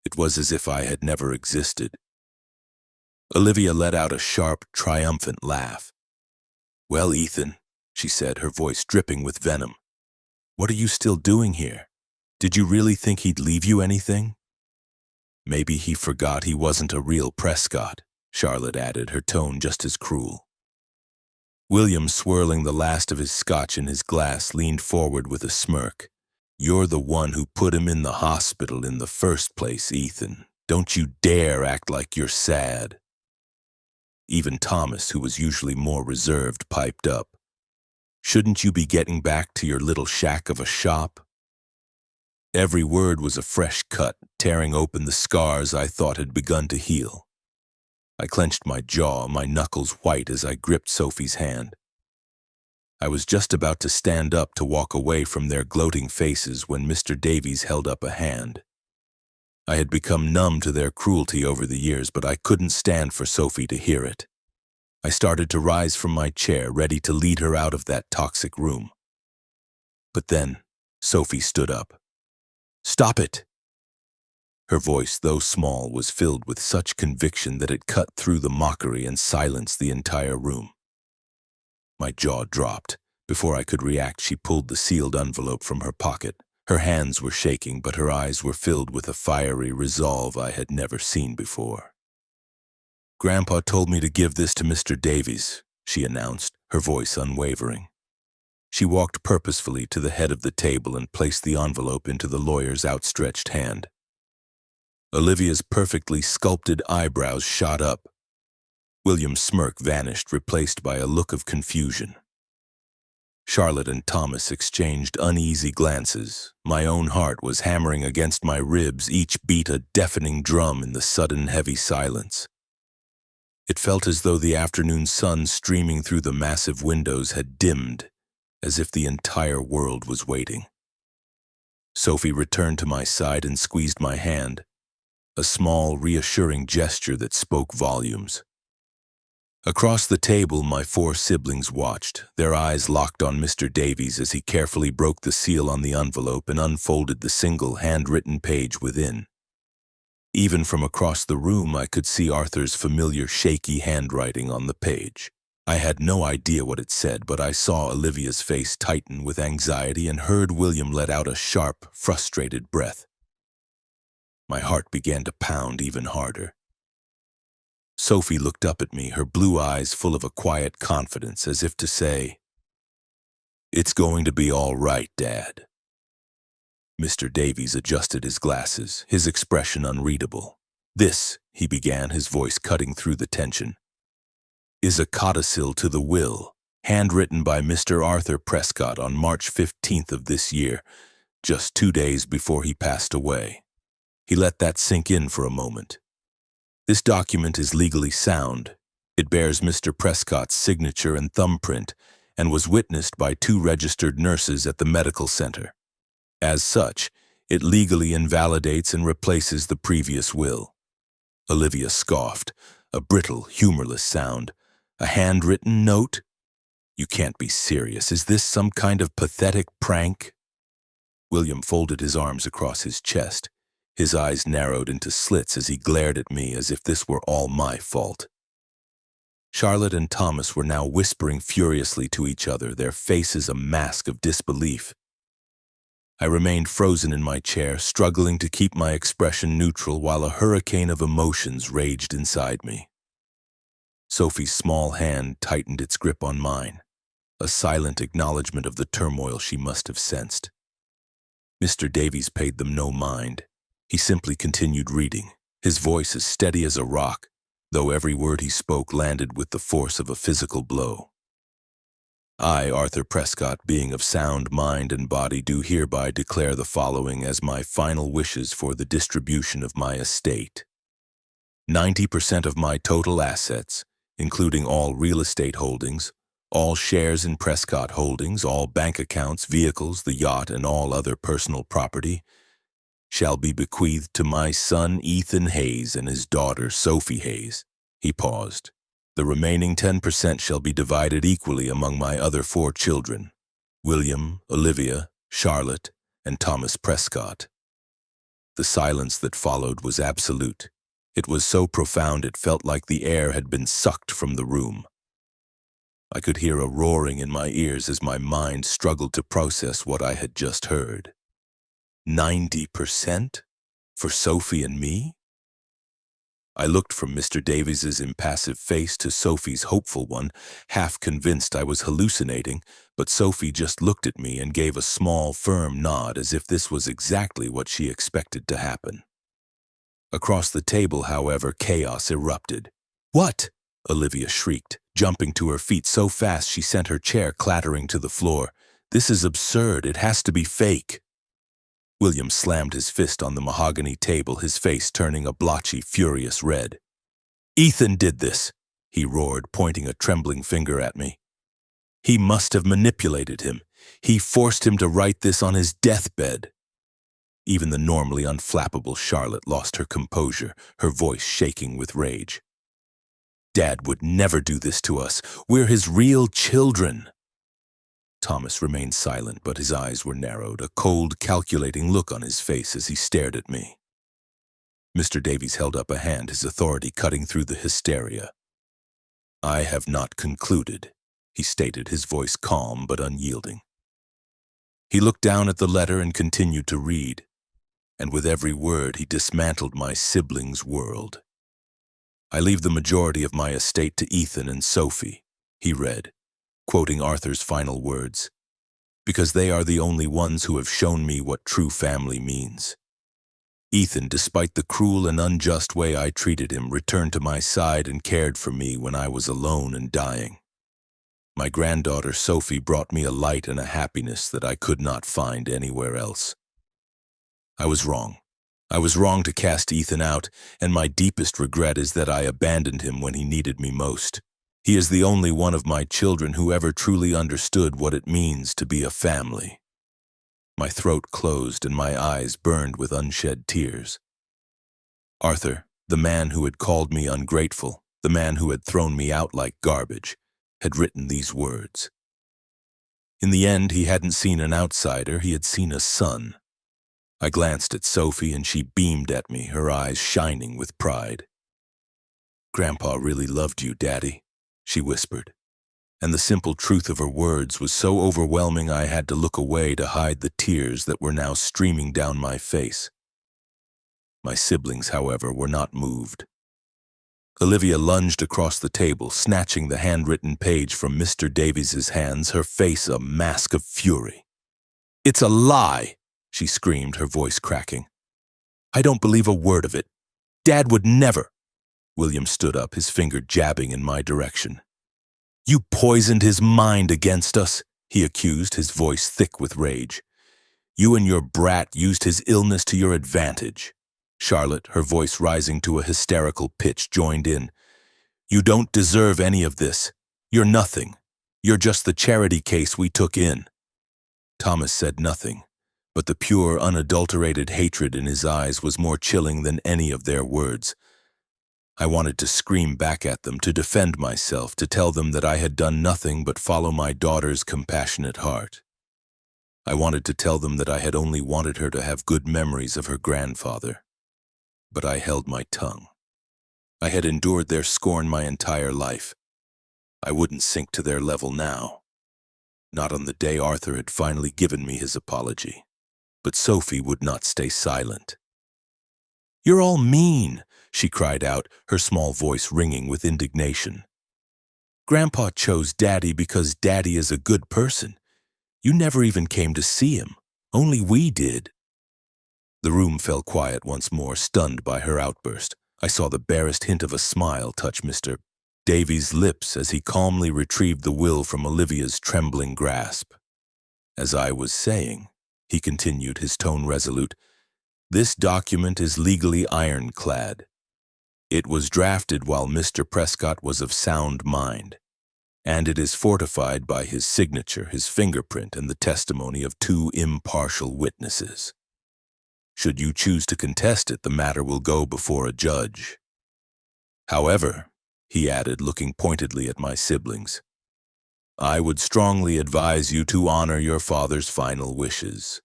It was as if I had never existed. Olivia let out a sharp, triumphant laugh. "Well, Ethan," she said, her voice dripping with venom, "what are you still doing here? Did you really think he'd leave you anything?" "Maybe he forgot he wasn't a real Prescott," Charlotte added, her tone just as cruel. William, swirling the last of his scotch in his glass, leaned forward with a smirk. "You're the one who put him in the hospital in the first place, Ethan. Don't you dare act like you're sad." Even Thomas, who was usually more reserved, piped up. "Shouldn't you be getting back to your little shack of a shop?" Every word was a fresh cut, tearing open the scars I thought had begun to heal. I clenched my jaw, my knuckles white as I gripped Sophie's hand. I was just about to stand up to walk away from their gloating faces when Mr. Davies held up a hand. I had become numb to their cruelty over the years, but I couldn't stand for Sophie to hear it. I started to rise from my chair, ready to lead her out of that toxic room. But then Sophie stood up. "Stop it!" Her voice, though small, was filled with such conviction that it cut through the mockery and silenced the entire room. My jaw dropped. Before I could react, she pulled the sealed envelope from her pocket. Her hands were shaking, but her eyes were filled with a fiery resolve I had never seen before. "Grandpa told me to give this to Mr. Davies," she announced, her voice unwavering. She walked purposefully to the head of the table and placed the envelope into the lawyer's outstretched hand. Olivia's perfectly sculpted eyebrows shot up. William's smirk vanished, replaced by a look of confusion. Charlotte and Thomas exchanged uneasy glances. My own heart was hammering against my ribs, each beat a deafening drum in the sudden heavy silence. It felt as though the afternoon sun streaming through the massive windows had dimmed, as if the entire world was waiting. Sophie returned to my side and squeezed my hand, a small, reassuring gesture that spoke volumes. Across the table, my 4 siblings watched, their eyes locked on Mr. Davies as he carefully broke the seal on the envelope and unfolded the single handwritten page within. Even from across the room, I could see Arthur's familiar shaky handwriting on the page. I had no idea what it said, but I saw Olivia's face tighten with anxiety and heard William let out a sharp, frustrated breath. My heart began to pound even harder. Sophie looked up at me, her blue eyes full of a quiet confidence, as if to say, "It's going to be all right, Dad." Mr. Davies adjusted his glasses, his expression unreadable. "This," he began, his voice cutting through the tension, "is a codicil to the will, handwritten by Mr. Arthur Prescott on March 15th of this year, just 2 days before he passed away." He let that sink in for a moment. "This document is legally sound. It bears Mr. Prescott's signature and thumbprint and was witnessed by 2 registered nurses at the medical center. As such, it legally invalidates and replaces the previous will. Olivia scoffed, a brittle, humorless sound. A handwritten note? You can't be serious. Is this some kind of pathetic prank? William folded his arms across his chest. His eyes narrowed into slits as he glared at me as if this were all my fault. Charlotte and Thomas were now whispering furiously to each other, their faces a mask of disbelief. I remained frozen in my chair, struggling to keep my expression neutral while a hurricane of emotions raged inside me. Sophie's small hand tightened its grip on mine, a silent acknowledgement of the turmoil she must have sensed. Mr. Davies paid them no mind. He simply continued reading, his voice as steady as a rock, though every word he spoke landed with the force of a physical blow. I, Arthur Prescott, being of sound mind and body, do hereby declare the following as my final wishes for the distribution of my estate. 90% of my total assets, including all real estate holdings, all shares in Prescott Holdings, all bank accounts, vehicles, the yacht, and all other personal property, shall be bequeathed to my son Ethan Hayes and his daughter Sophie Hayes. He paused. The remaining 10% shall be divided equally among my other 4 children, William, Olivia, Charlotte, and Thomas Prescott. The silence that followed was absolute. It was so profound it felt like the air had been sucked from the room. I could hear a roaring in my ears as my mind struggled to process what I had just heard. 90%? For Sophie and me? I looked from Mr. Davies's impassive face to Sophie's hopeful one, half convinced I was hallucinating, but Sophie just looked at me and gave a small, firm nod as if this was exactly what she expected to happen. Across the table, however, chaos erupted. "What?" Olivia shrieked, jumping to her feet so fast she sent her chair clattering to the floor. "This is absurd. It has to be fake." William slammed his fist on the mahogany table, his face turning a blotchy, furious red. "Ethan did this," he roared, pointing a trembling finger at me. "He must have manipulated him. He forced him to write this on his deathbed." Even the normally unflappable Charlotte lost her composure, her voice shaking with rage. "Dad would never do this to us. We're his real children." Thomas remained silent, but his eyes were narrowed, a cold, calculating look on his face as he stared at me. Mr. Davies held up a hand, his authority cutting through the hysteria. "I have not concluded," he stated, his voice calm but unyielding. He looked down at the letter and continued to read, and with every word he dismantled my siblings' world. "I leave the majority of my estate to Ethan and Sophie," he read, quoting Arthur's final words, "because they are the only ones who have shown me what true family means. Ethan, despite the cruel and unjust way I treated him, returned to my side and cared for me when I was alone and dying. My granddaughter Sophie brought me a light and a happiness that I could not find anywhere else. I was wrong. I was wrong to cast Ethan out, and my deepest regret is that I abandoned him when he needed me most. He is the only one of my children who ever truly understood what it means to be a family." My throat closed and my eyes burned with unshed tears. Arthur, the man who had called me ungrateful, the man who had thrown me out like garbage, had written these words. In the end, he hadn't seen an outsider, he had seen a son. I glanced at Sophie and she beamed at me, her eyes shining with pride. "Grandpa really loved you, Daddy," she whispered, and the simple truth of her words was so overwhelming I had to look away to hide the tears that were now streaming down my face. My siblings, however, were not moved. Olivia lunged across the table, snatching the handwritten page from Mr. Davies's hands, her face a mask of fury. "It's a lie!" she screamed, her voice cracking. "I don't believe a word of it. Dad would never." William stood up, his finger jabbing in my direction. "You poisoned his mind against us," he accused, his voice thick with rage. "You and your brat used his illness to your advantage." Charlotte, her voice rising to a hysterical pitch, joined in. "You don't deserve any of this. You're nothing. You're just the charity case we took in." Thomas said nothing, but the pure, unadulterated hatred in his eyes was more chilling than any of their words. I wanted to scream back at them, to defend myself, to tell them that I had done nothing but follow my daughter's compassionate heart. I wanted to tell them that I had only wanted her to have good memories of her grandfather. But I held my tongue. I had endured their scorn my entire life. I wouldn't sink to their level now. Not on the day Arthur had finally given me his apology. But Sophie would not stay silent. "You're all mean," she cried out, her small voice ringing with indignation. "Grandpa chose Daddy because Daddy is a good person. You never even came to see him. Only we did." The room fell quiet once more, stunned by her outburst. I saw the barest hint of a smile touch Mr. Davies' lips as he calmly retrieved the will from Olivia's trembling grasp. "As I was saying," he continued, his tone resolute, "this document is legally ironclad. It was drafted while Mr. Prescott was of sound mind, and it is fortified by his signature, his fingerprint, and the testimony of 2 impartial witnesses. Should you choose to contest it, the matter will go before a judge. However," he added, looking pointedly at my siblings, "I would strongly advise you to honor your father's final wishes."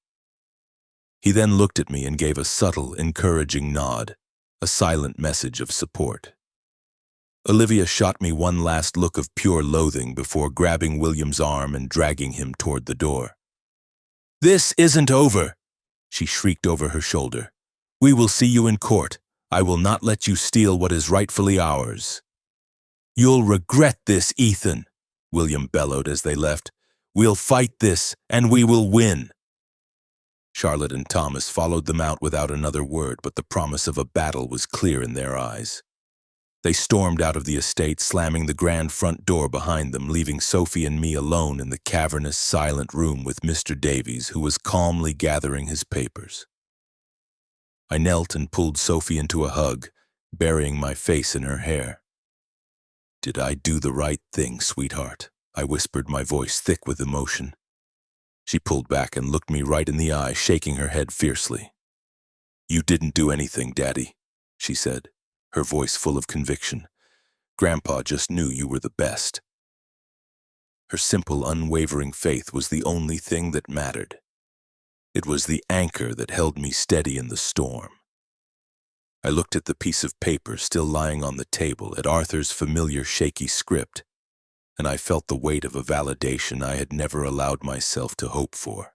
He then looked at me and gave a subtle, encouraging nod, a silent message of support. Olivia shot me one last look of pure loathing before grabbing William's arm and dragging him toward the door. "This isn't over," she shrieked over her shoulder. "We will see you in court. I will not let you steal what is rightfully ours." "You'll regret this, Ethan," William bellowed as they left. "We'll fight this, and we will win." Charlotte and Thomas followed them out without another word, but the promise of a battle was clear in their eyes. They stormed out of the estate, slamming the grand front door behind them, leaving Sophie and me alone in the cavernous, silent room with Mr. Davies, who was calmly gathering his papers. I knelt and pulled Sophie into a hug, burying my face in her hair. "Did I do the right thing, sweetheart?" I whispered, my voice thick with emotion. She pulled back and looked me right in the eye, shaking her head fiercely. "You didn't do anything, Daddy," she said, her voice full of conviction. "Grandpa just knew you were the best." Her simple, unwavering faith was the only thing that mattered. It was the anchor that held me steady in the storm. I looked at the piece of paper still lying on the table, at Arthur's familiar shaky script, and I felt the weight of a validation I had never allowed myself to hope for.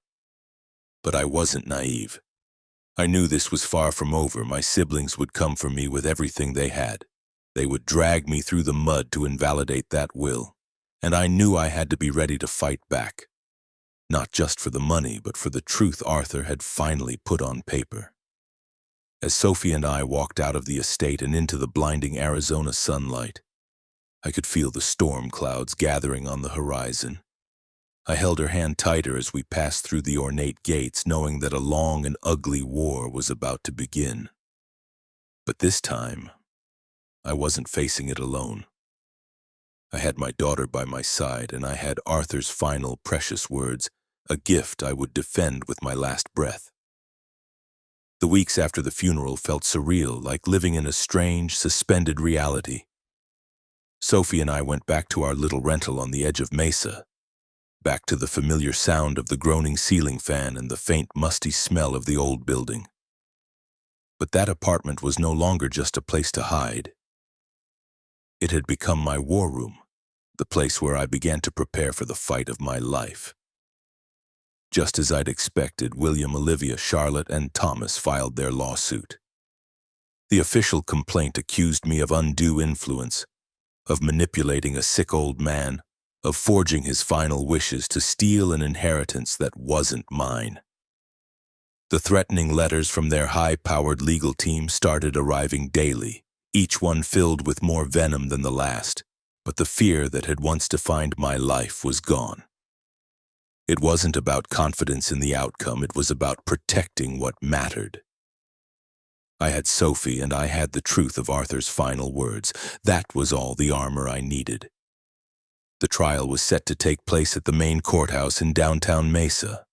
But I wasn't naive. I knew this was far from over. My siblings would come for me with everything they had. They would drag me through the mud to invalidate that will, and I knew I had to be ready to fight back. Not just for the money, but for the truth Arthur had finally put on paper. As Sophie and I walked out of the estate and into the blinding Arizona sunlight, I could feel the storm clouds gathering on the horizon. I held her hand tighter as we passed through the ornate gates, knowing that a long and ugly war was about to begin. But this time, I wasn't facing it alone. I had my daughter by my side, and I had Arthur's final precious words, a gift I would defend with my last breath. The weeks after the funeral felt surreal, like living in a strange, suspended reality. Sophie and I went back to our little rental on the edge of Mesa, back to the familiar sound of the groaning ceiling fan and the faint, musty smell of the old building. But that apartment was no longer just a place to hide. It had become my war room, the place where I began to prepare for the fight of my life. Just as I'd expected, William, Olivia, Charlotte, and Thomas filed their lawsuit. The official complaint accused me of undue influence, of manipulating a sick old man, of forging his final wishes to steal an inheritance that wasn't mine. The threatening letters from their high-powered legal team started arriving daily, each one filled with more venom than the last, but the fear that had once defined my life was gone. It wasn't about confidence in the outcome, it was about protecting what mattered. I had Sophie, and I had the truth of Arthur's final words. That was all the armor I needed. The trial was set to take place at the main courthouse in downtown Mesa,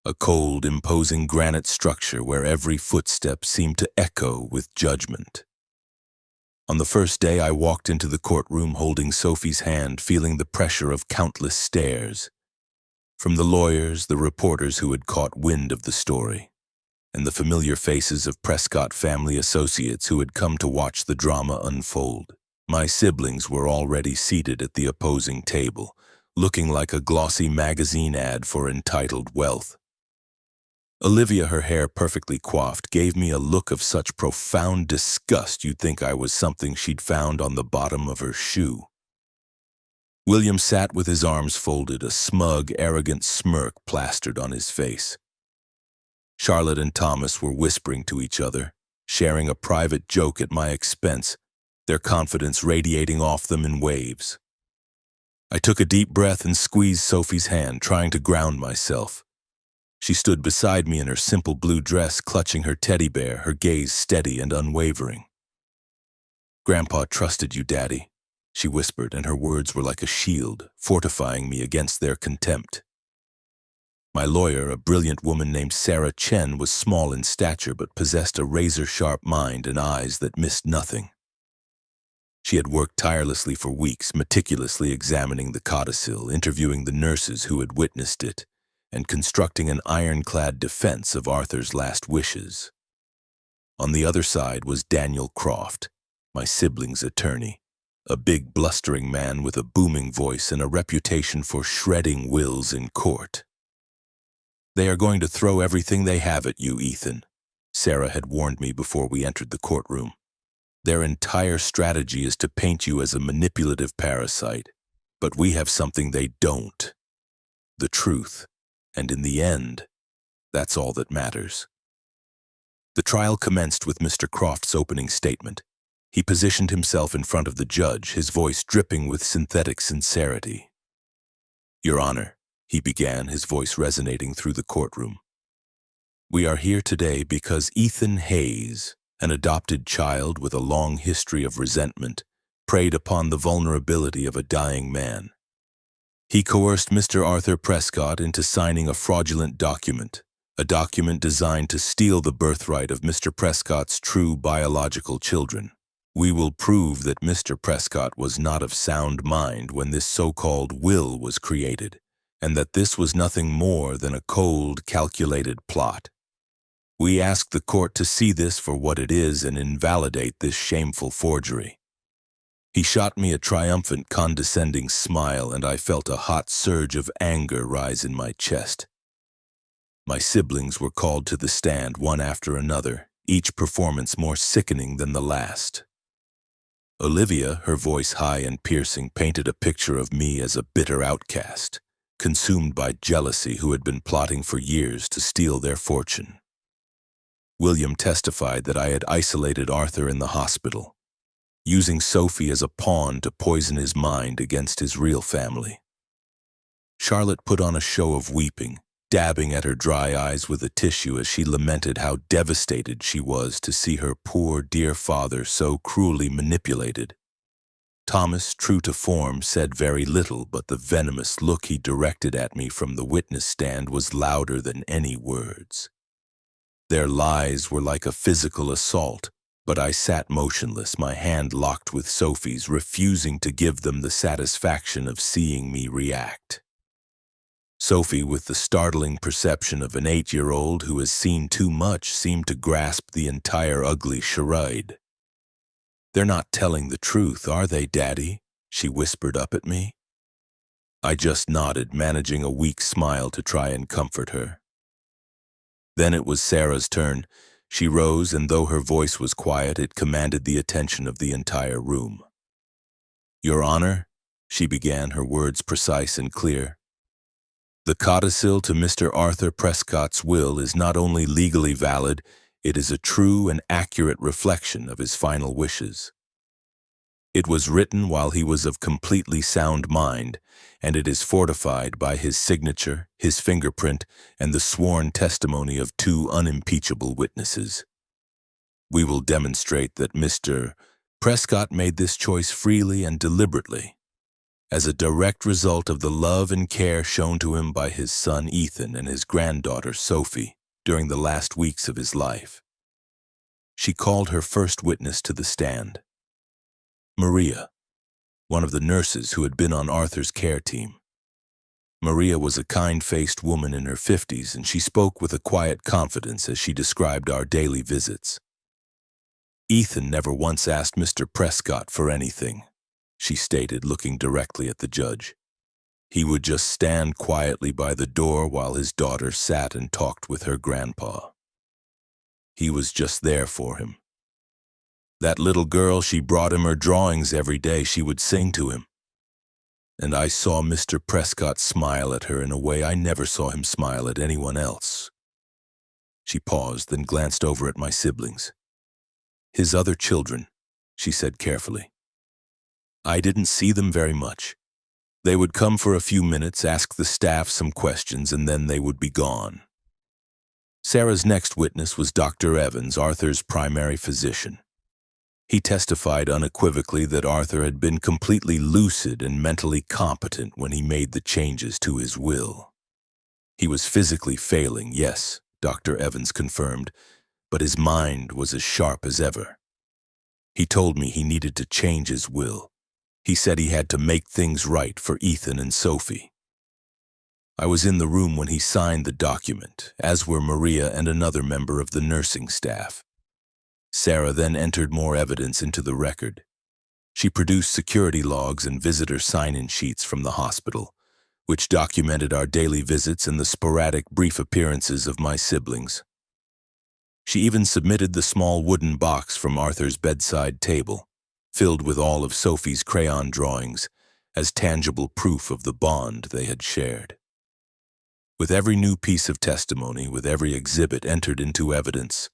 a cold, imposing granite structure where every footstep seemed to echo with judgment. On the first day, I walked into the courtroom holding Sophie's hand, feeling the pressure of countless stares. From the lawyers, the reporters who had caught wind of the story, and the familiar faces of Prescott family associates who had come to watch the drama unfold. My siblings were already seated at the opposing table, looking like a glossy magazine ad for entitled wealth. Olivia, her hair perfectly coiffed, gave me a look of such profound disgust you'd think I was something she'd found on the bottom of her shoe. William sat with his arms folded, a smug, arrogant smirk plastered on his face. Charlotte and Thomas were whispering to each other, sharing a private joke at my expense, their confidence radiating off them in waves. I took a deep breath and squeezed Sophie's hand, trying to ground myself. She stood beside me in her simple blue dress, clutching her teddy bear, her gaze steady and unwavering. "Grandpa trusted you, Daddy," she whispered, and her words were like a shield, fortifying me against their contempt. My lawyer, a brilliant woman named Sarah Chen, was small in stature but possessed a razor-sharp mind and eyes that missed nothing. She had worked tirelessly for weeks, meticulously examining the codicil, interviewing the nurses who had witnessed it, and constructing an ironclad defense of Arthur's last wishes. On the other side was Daniel Croft, my sibling's attorney, a big, blustering man with a booming voice and a reputation for shredding wills in court. "They are going to throw everything they have at you, Ethan," Sarah had warned me before we entered the courtroom. "Their entire strategy is to paint you as a manipulative parasite, but we have something they don't: the truth. And in the end, that's all that matters." The trial commenced with Mr. Croft's opening statement. He positioned himself in front of the judge, his voice dripping with synthetic sincerity. "Your Honor," he began, his voice resonating through the courtroom, "we are here today because Ethan Hayes, an adopted child with a long history of resentment, preyed upon the vulnerability of a dying man. He coerced Mr. Arthur Prescott into signing a fraudulent document, a document designed to steal the birthright of Mr. Prescott's true biological children. We will prove that Mr. Prescott was not of sound mind when this so-called will was created, and that this was nothing more than a cold, calculated plot. We ask the court to see this for what it is and invalidate this shameful forgery." He shot me a triumphant, condescending smile, and I felt a hot surge of anger rise in my chest. My siblings were called to the stand one after another, each performance more sickening than the last. Olivia, her voice high and piercing, painted a picture of me as a bitter outcast, consumed by jealousy, who had been plotting for years to steal their fortune. William testified that I had isolated Arthur in the hospital, using Sophie as a pawn to poison his mind against his real family. Charlotte put on a show of weeping, dabbing at her dry eyes with a tissue as she lamented how devastated she was to see her poor, dear father so cruelly manipulated. Thomas, true to form, said very little, but the venomous look he directed at me from the witness stand was louder than any words. Their lies were like a physical assault, but I sat motionless, my hand locked with Sophie's, refusing to give them the satisfaction of seeing me react. Sophie, with the startling perception of an 8-year-old who has seen too much, seemed to grasp the entire ugly charade. "They're not telling the truth, are they, Daddy?" she whispered up at me. I just nodded, managing a weak smile to try and comfort her. Then it was Sarah's turn. She rose, and though her voice was quiet, it commanded the attention of the entire room. "Your Honor," she began, her words precise and clear, "the codicil to Mr. Arthur Prescott's will is not only legally valid, it is a true and accurate reflection of his final wishes. It was written while he was of completely sound mind, and it is fortified by his signature, his fingerprint, and the sworn testimony of 2 unimpeachable witnesses. We will demonstrate that Mr. Prescott made this choice freely and deliberately, as a direct result of the love and care shown to him by his son Ethan and his granddaughter Sophie during the last weeks of his life." She called her first witness to the stand. Maria, one of the nurses who had been on Arthur's care team. Maria was a kind-faced woman in her 50s, and she spoke with a quiet confidence as she described our daily visits. "Ethan never once asked Mr. Prescott for anything," she stated, looking directly at the judge. "He would just stand quietly by the door while his daughter sat and talked with her grandpa. He was just there for him. That little girl, she brought him her drawings every day. She would sing to him. And I saw Mr. Prescott smile at her in a way I never saw him smile at anyone else." She paused, then glanced over at my siblings. "His other children," she said carefully. "I didn't see them very much. They would come for a few minutes, ask the staff some questions, and then they would be gone." Sarah's next witness was Dr. Evans, Arthur's primary physician. He testified unequivocally that Arthur had been completely lucid and mentally competent when he made the changes to his will. He was physically failing, yes, Dr. Evans confirmed, but his mind was as sharp as ever. He told me he needed to change his will. He said he had to make things right for Ethan and Sophie. I was in the room when he signed the document, as were Maria and another member of the nursing staff. Sarah then entered more evidence into the record. She produced security logs and visitor sign-in sheets from the hospital, which documented our daily visits and the sporadic brief appearances of my siblings. She even submitted the small wooden box from Arthur's bedside table, filled with all of Sophie's crayon drawings, as tangible proof of the bond they had shared. With every new piece of testimony, with every exhibit entered into evidence,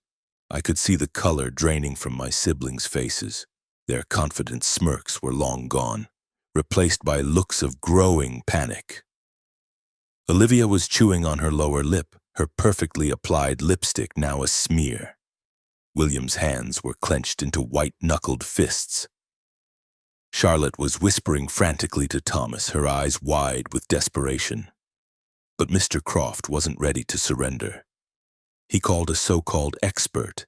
I could see the color draining from my siblings' faces. Their confident smirks were long gone, replaced by looks of growing panic. Olivia was chewing on her lower lip, her perfectly applied lipstick now a smear. William's hands were clenched into white-knuckled fists. Charlotte was whispering frantically to Thomas, her eyes wide with desperation. But Mr. Croft wasn't ready to surrender. He called a so-called expert,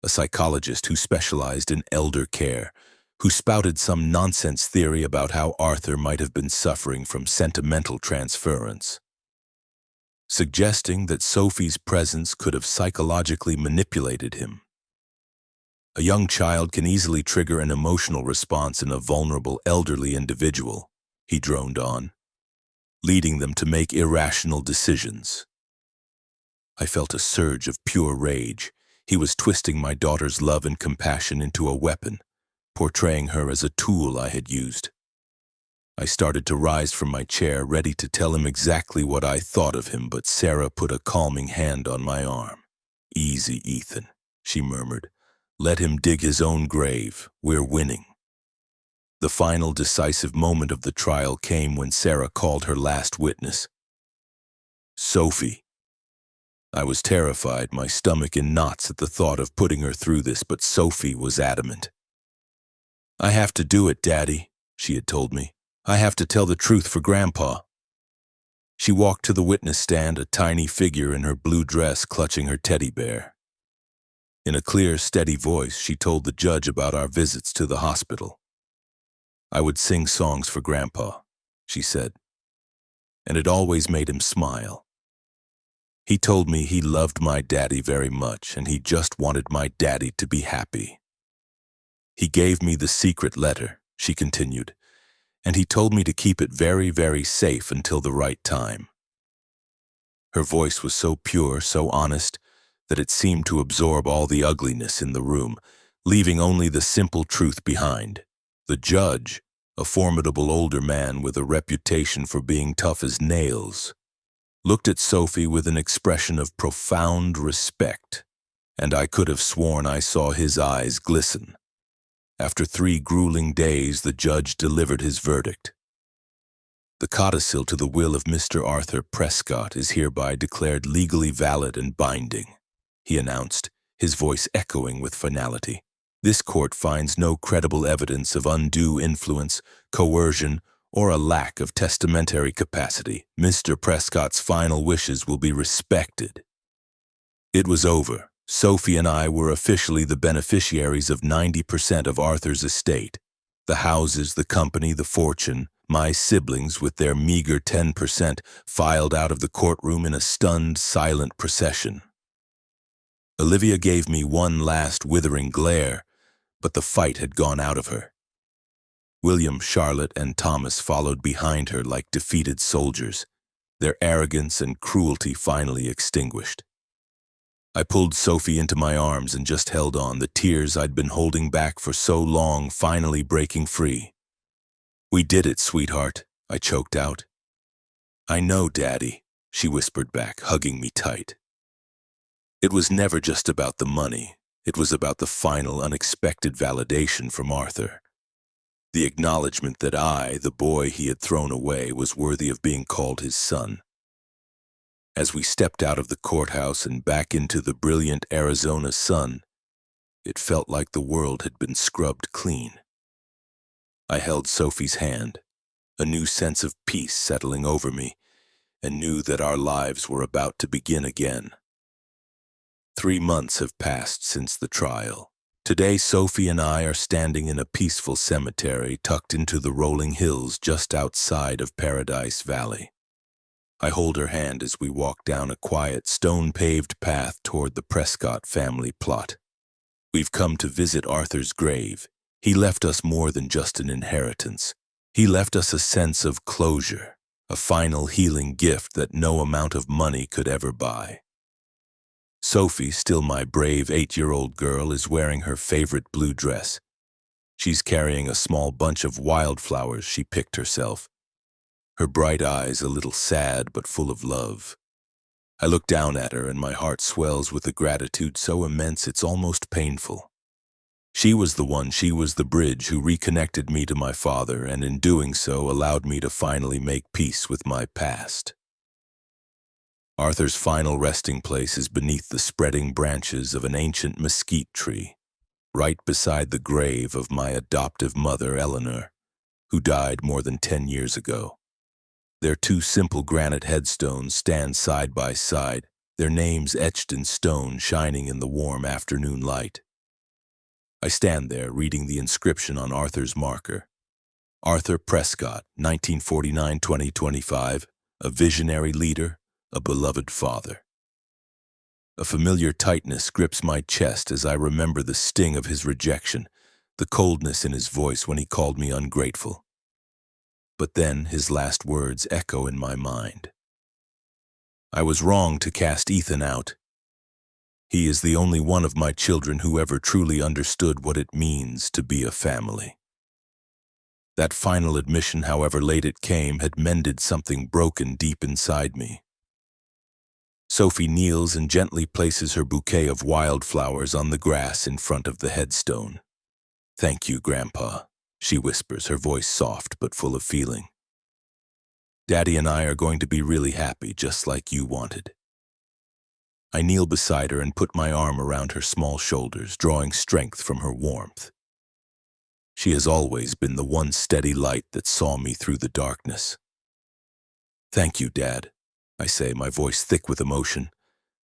a psychologist who specialized in elder care, who spouted some nonsense theory about how Arthur might have been suffering from sentimental transference, suggesting that Sophie's presence could have psychologically manipulated him. "A young child can easily trigger an emotional response in a vulnerable elderly individual," he droned on, "leading them to make irrational decisions." I felt a surge of pure rage. He was twisting my daughter's love and compassion into a weapon, portraying her as a tool I had used. I started to rise from my chair, ready to tell him exactly what I thought of him, but Sarah put a calming hand on my arm. "Easy, Ethan," she murmured. "Let him dig his own grave. We're winning." The final decisive moment of the trial came when Sarah called her last witness. "Sophie." I was terrified, my stomach in knots at the thought of putting her through this, but Sophie was adamant. "I have to do it, Daddy," she had told me. "I have to tell the truth for Grandpa." She walked to the witness stand, a tiny figure in her blue dress clutching her teddy bear. In a clear, steady voice, she told the judge about our visits to the hospital. "I would sing songs for Grandpa," she said, "and it always made him smile. He told me he loved my daddy very much, and he just wanted my daddy to be happy. He gave me the secret letter," she continued, "and he told me to keep it very, very safe until the right time." Her voice was so pure, so honest, that it seemed to absorb all the ugliness in the room, leaving only the simple truth behind. The judge, a formidable older man with a reputation for being tough as nails, looked at Sophie with an expression of profound respect, and I could have sworn I saw his eyes glisten. After 3 grueling days, the judge delivered his verdict. "The codicil to the will of Mr. Arthur Prescott is hereby declared legally valid and binding," he announced, his voice echoing with finality. "This court finds no credible evidence of undue influence, coercion, or a lack of testamentary capacity. Mr. Prescott's final wishes will be respected." It was over. Sophie and I were officially the beneficiaries of 90% of Arthur's estate. The houses, the company, the fortune, my siblings with their meager 10% filed out of the courtroom in a stunned, silent procession. Olivia gave me one last withering glare, but the fight had gone out of her. William, Charlotte, and Thomas followed behind her like defeated soldiers, their arrogance and cruelty finally extinguished. I pulled Sophie into my arms and just held on, the tears I'd been holding back for so long finally breaking free. "We did it, sweetheart," I choked out. "I know, Daddy," she whispered back, hugging me tight. It was never just about the money. It was about the final, unexpected validation from Arthur. The acknowledgement that I, the boy he had thrown away, was worthy of being called his son. As we stepped out of the courthouse and back into the brilliant Arizona sun, it felt like the world had been scrubbed clean. I held Sophie's hand, a new sense of peace settling over me, and knew that our lives were about to begin again. 3 months have passed since the trial. Today, Sophie and I are standing in a peaceful cemetery tucked into the rolling hills just outside of Paradise Valley. I hold her hand as we walk down a quiet, stone-paved path toward the Prescott family plot. We've come to visit Arthur's grave. He left us more than just an inheritance. He left us a sense of closure, a final healing gift that no amount of money could ever buy. Sophie, still my brave 8-year-old girl, is wearing her favorite blue dress. She's carrying a small bunch of wildflowers she picked herself, her bright eyes a little sad but full of love. I look down at her and my heart swells with a gratitude so immense it's almost painful. She was the bridge who reconnected me to my father, and in doing so allowed me to finally make peace with my past. Arthur's final resting place is beneath the spreading branches of an ancient mesquite tree, right beside the grave of my adoptive mother, Eleanor, who died more than 10 years ago. Their 2 simple granite headstones stand side by side, their names etched in stone shining in the warm afternoon light. I stand there reading the inscription on Arthur's marker. Arthur Prescott, 1949-2025, a visionary leader, a beloved father. A familiar tightness grips my chest as I remember the sting of his rejection, the coldness in his voice when he called me ungrateful. But then his last words echo in my mind. "I was wrong to cast Ethan out. He is the only one of my children who ever truly understood what it means to be a family." That final admission, however late it came, had mended something broken deep inside me. Sophie kneels and gently places her bouquet of wildflowers on the grass in front of the headstone. "Thank you, Grandpa," she whispers, her voice soft but full of feeling. "Daddy and I are going to be really happy, just like you wanted." I kneel beside her and put my arm around her small shoulders, drawing strength from her warmth. She has always been the one steady light that saw me through the darkness. "Thank you, Dad," I say, my voice thick with emotion,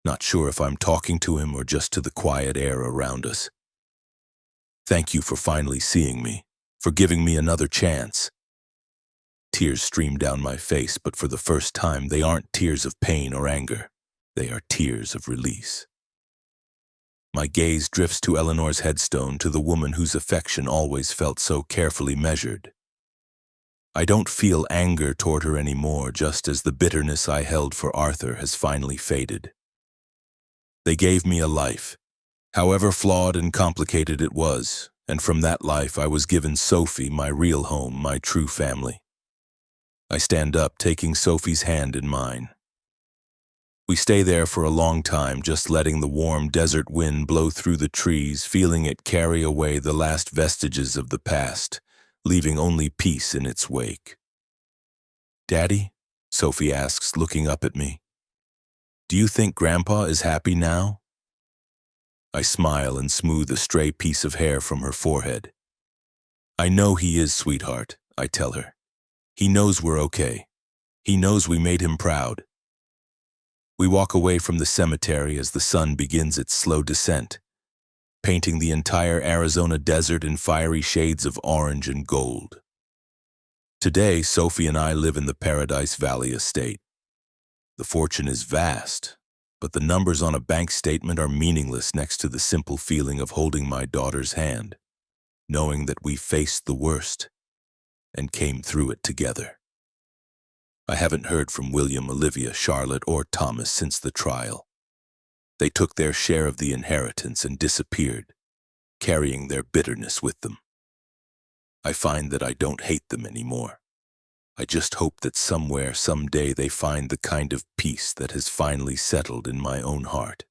not sure if I'm talking to him or just to the quiet air around us. "Thank you for finally seeing me, for giving me another chance." Tears stream down my face, but for the first time they aren't tears of pain or anger. They are tears of release. My gaze drifts to Eleanor's headstone, to the woman whose affection always felt so carefully measured. I don't feel anger toward her anymore, just as the bitterness I held for Arthur has finally faded. They gave me a life, however flawed and complicated it was, and from that life I was given Sophie, my real home, my true family. I stand up, taking Sophie's hand in mine. We stay there for a long time, just letting the warm desert wind blow through the trees, feeling it carry away the last vestiges of the past, leaving only peace in its wake. "Daddy?" Sophie asks, looking up at me. "Do you think Grandpa is happy now?" I smile and smooth a stray piece of hair from her forehead. "I know he is, sweetheart," I tell her. "He knows we're okay. He knows we made him proud." We walk away from the cemetery as the sun begins its slow descent. painting the entire Arizona desert in fiery shades of orange and gold. Today, Sophie and I live in the Paradise Valley estate. The fortune is vast, but the numbers on a bank statement are meaningless next to the simple feeling of holding my daughter's hand, knowing that we faced the worst and came through it together. I haven't heard from William, Olivia, Charlotte, or Thomas since the trial. They took their share of the inheritance and disappeared, carrying their bitterness with them. I find that I don't hate them anymore. I just hope that somewhere, someday, they find the kind of peace that has finally settled in my own heart.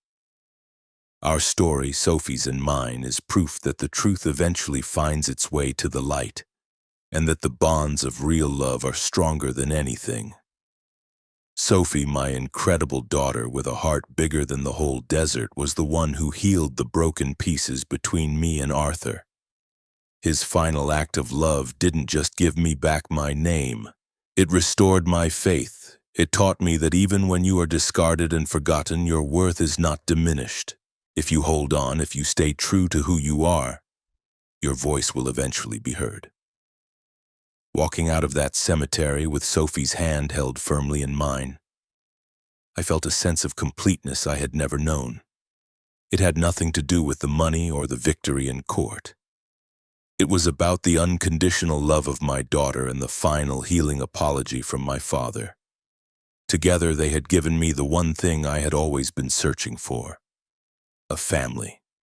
Our story, Sophie's and mine, is proof that the truth eventually finds its way to the light, and that the bonds of real love are stronger than anything. Sophie, my incredible daughter with a heart bigger than the whole desert, was the one who healed the broken pieces between me and Arthur. His final act of love didn't just give me back my name. It restored my faith. It taught me that even when you are discarded and forgotten, your worth is not diminished. If you hold on, if you stay true to who you are, your voice will eventually be heard. Walking out of that cemetery with Sophie's hand held firmly in mine, I felt a sense of completeness I had never known. It had nothing to do with the money or the victory in court. It was about the unconditional love of my daughter and the final healing apology from my father. Together they had given me the one thing I had always been searching for: a family.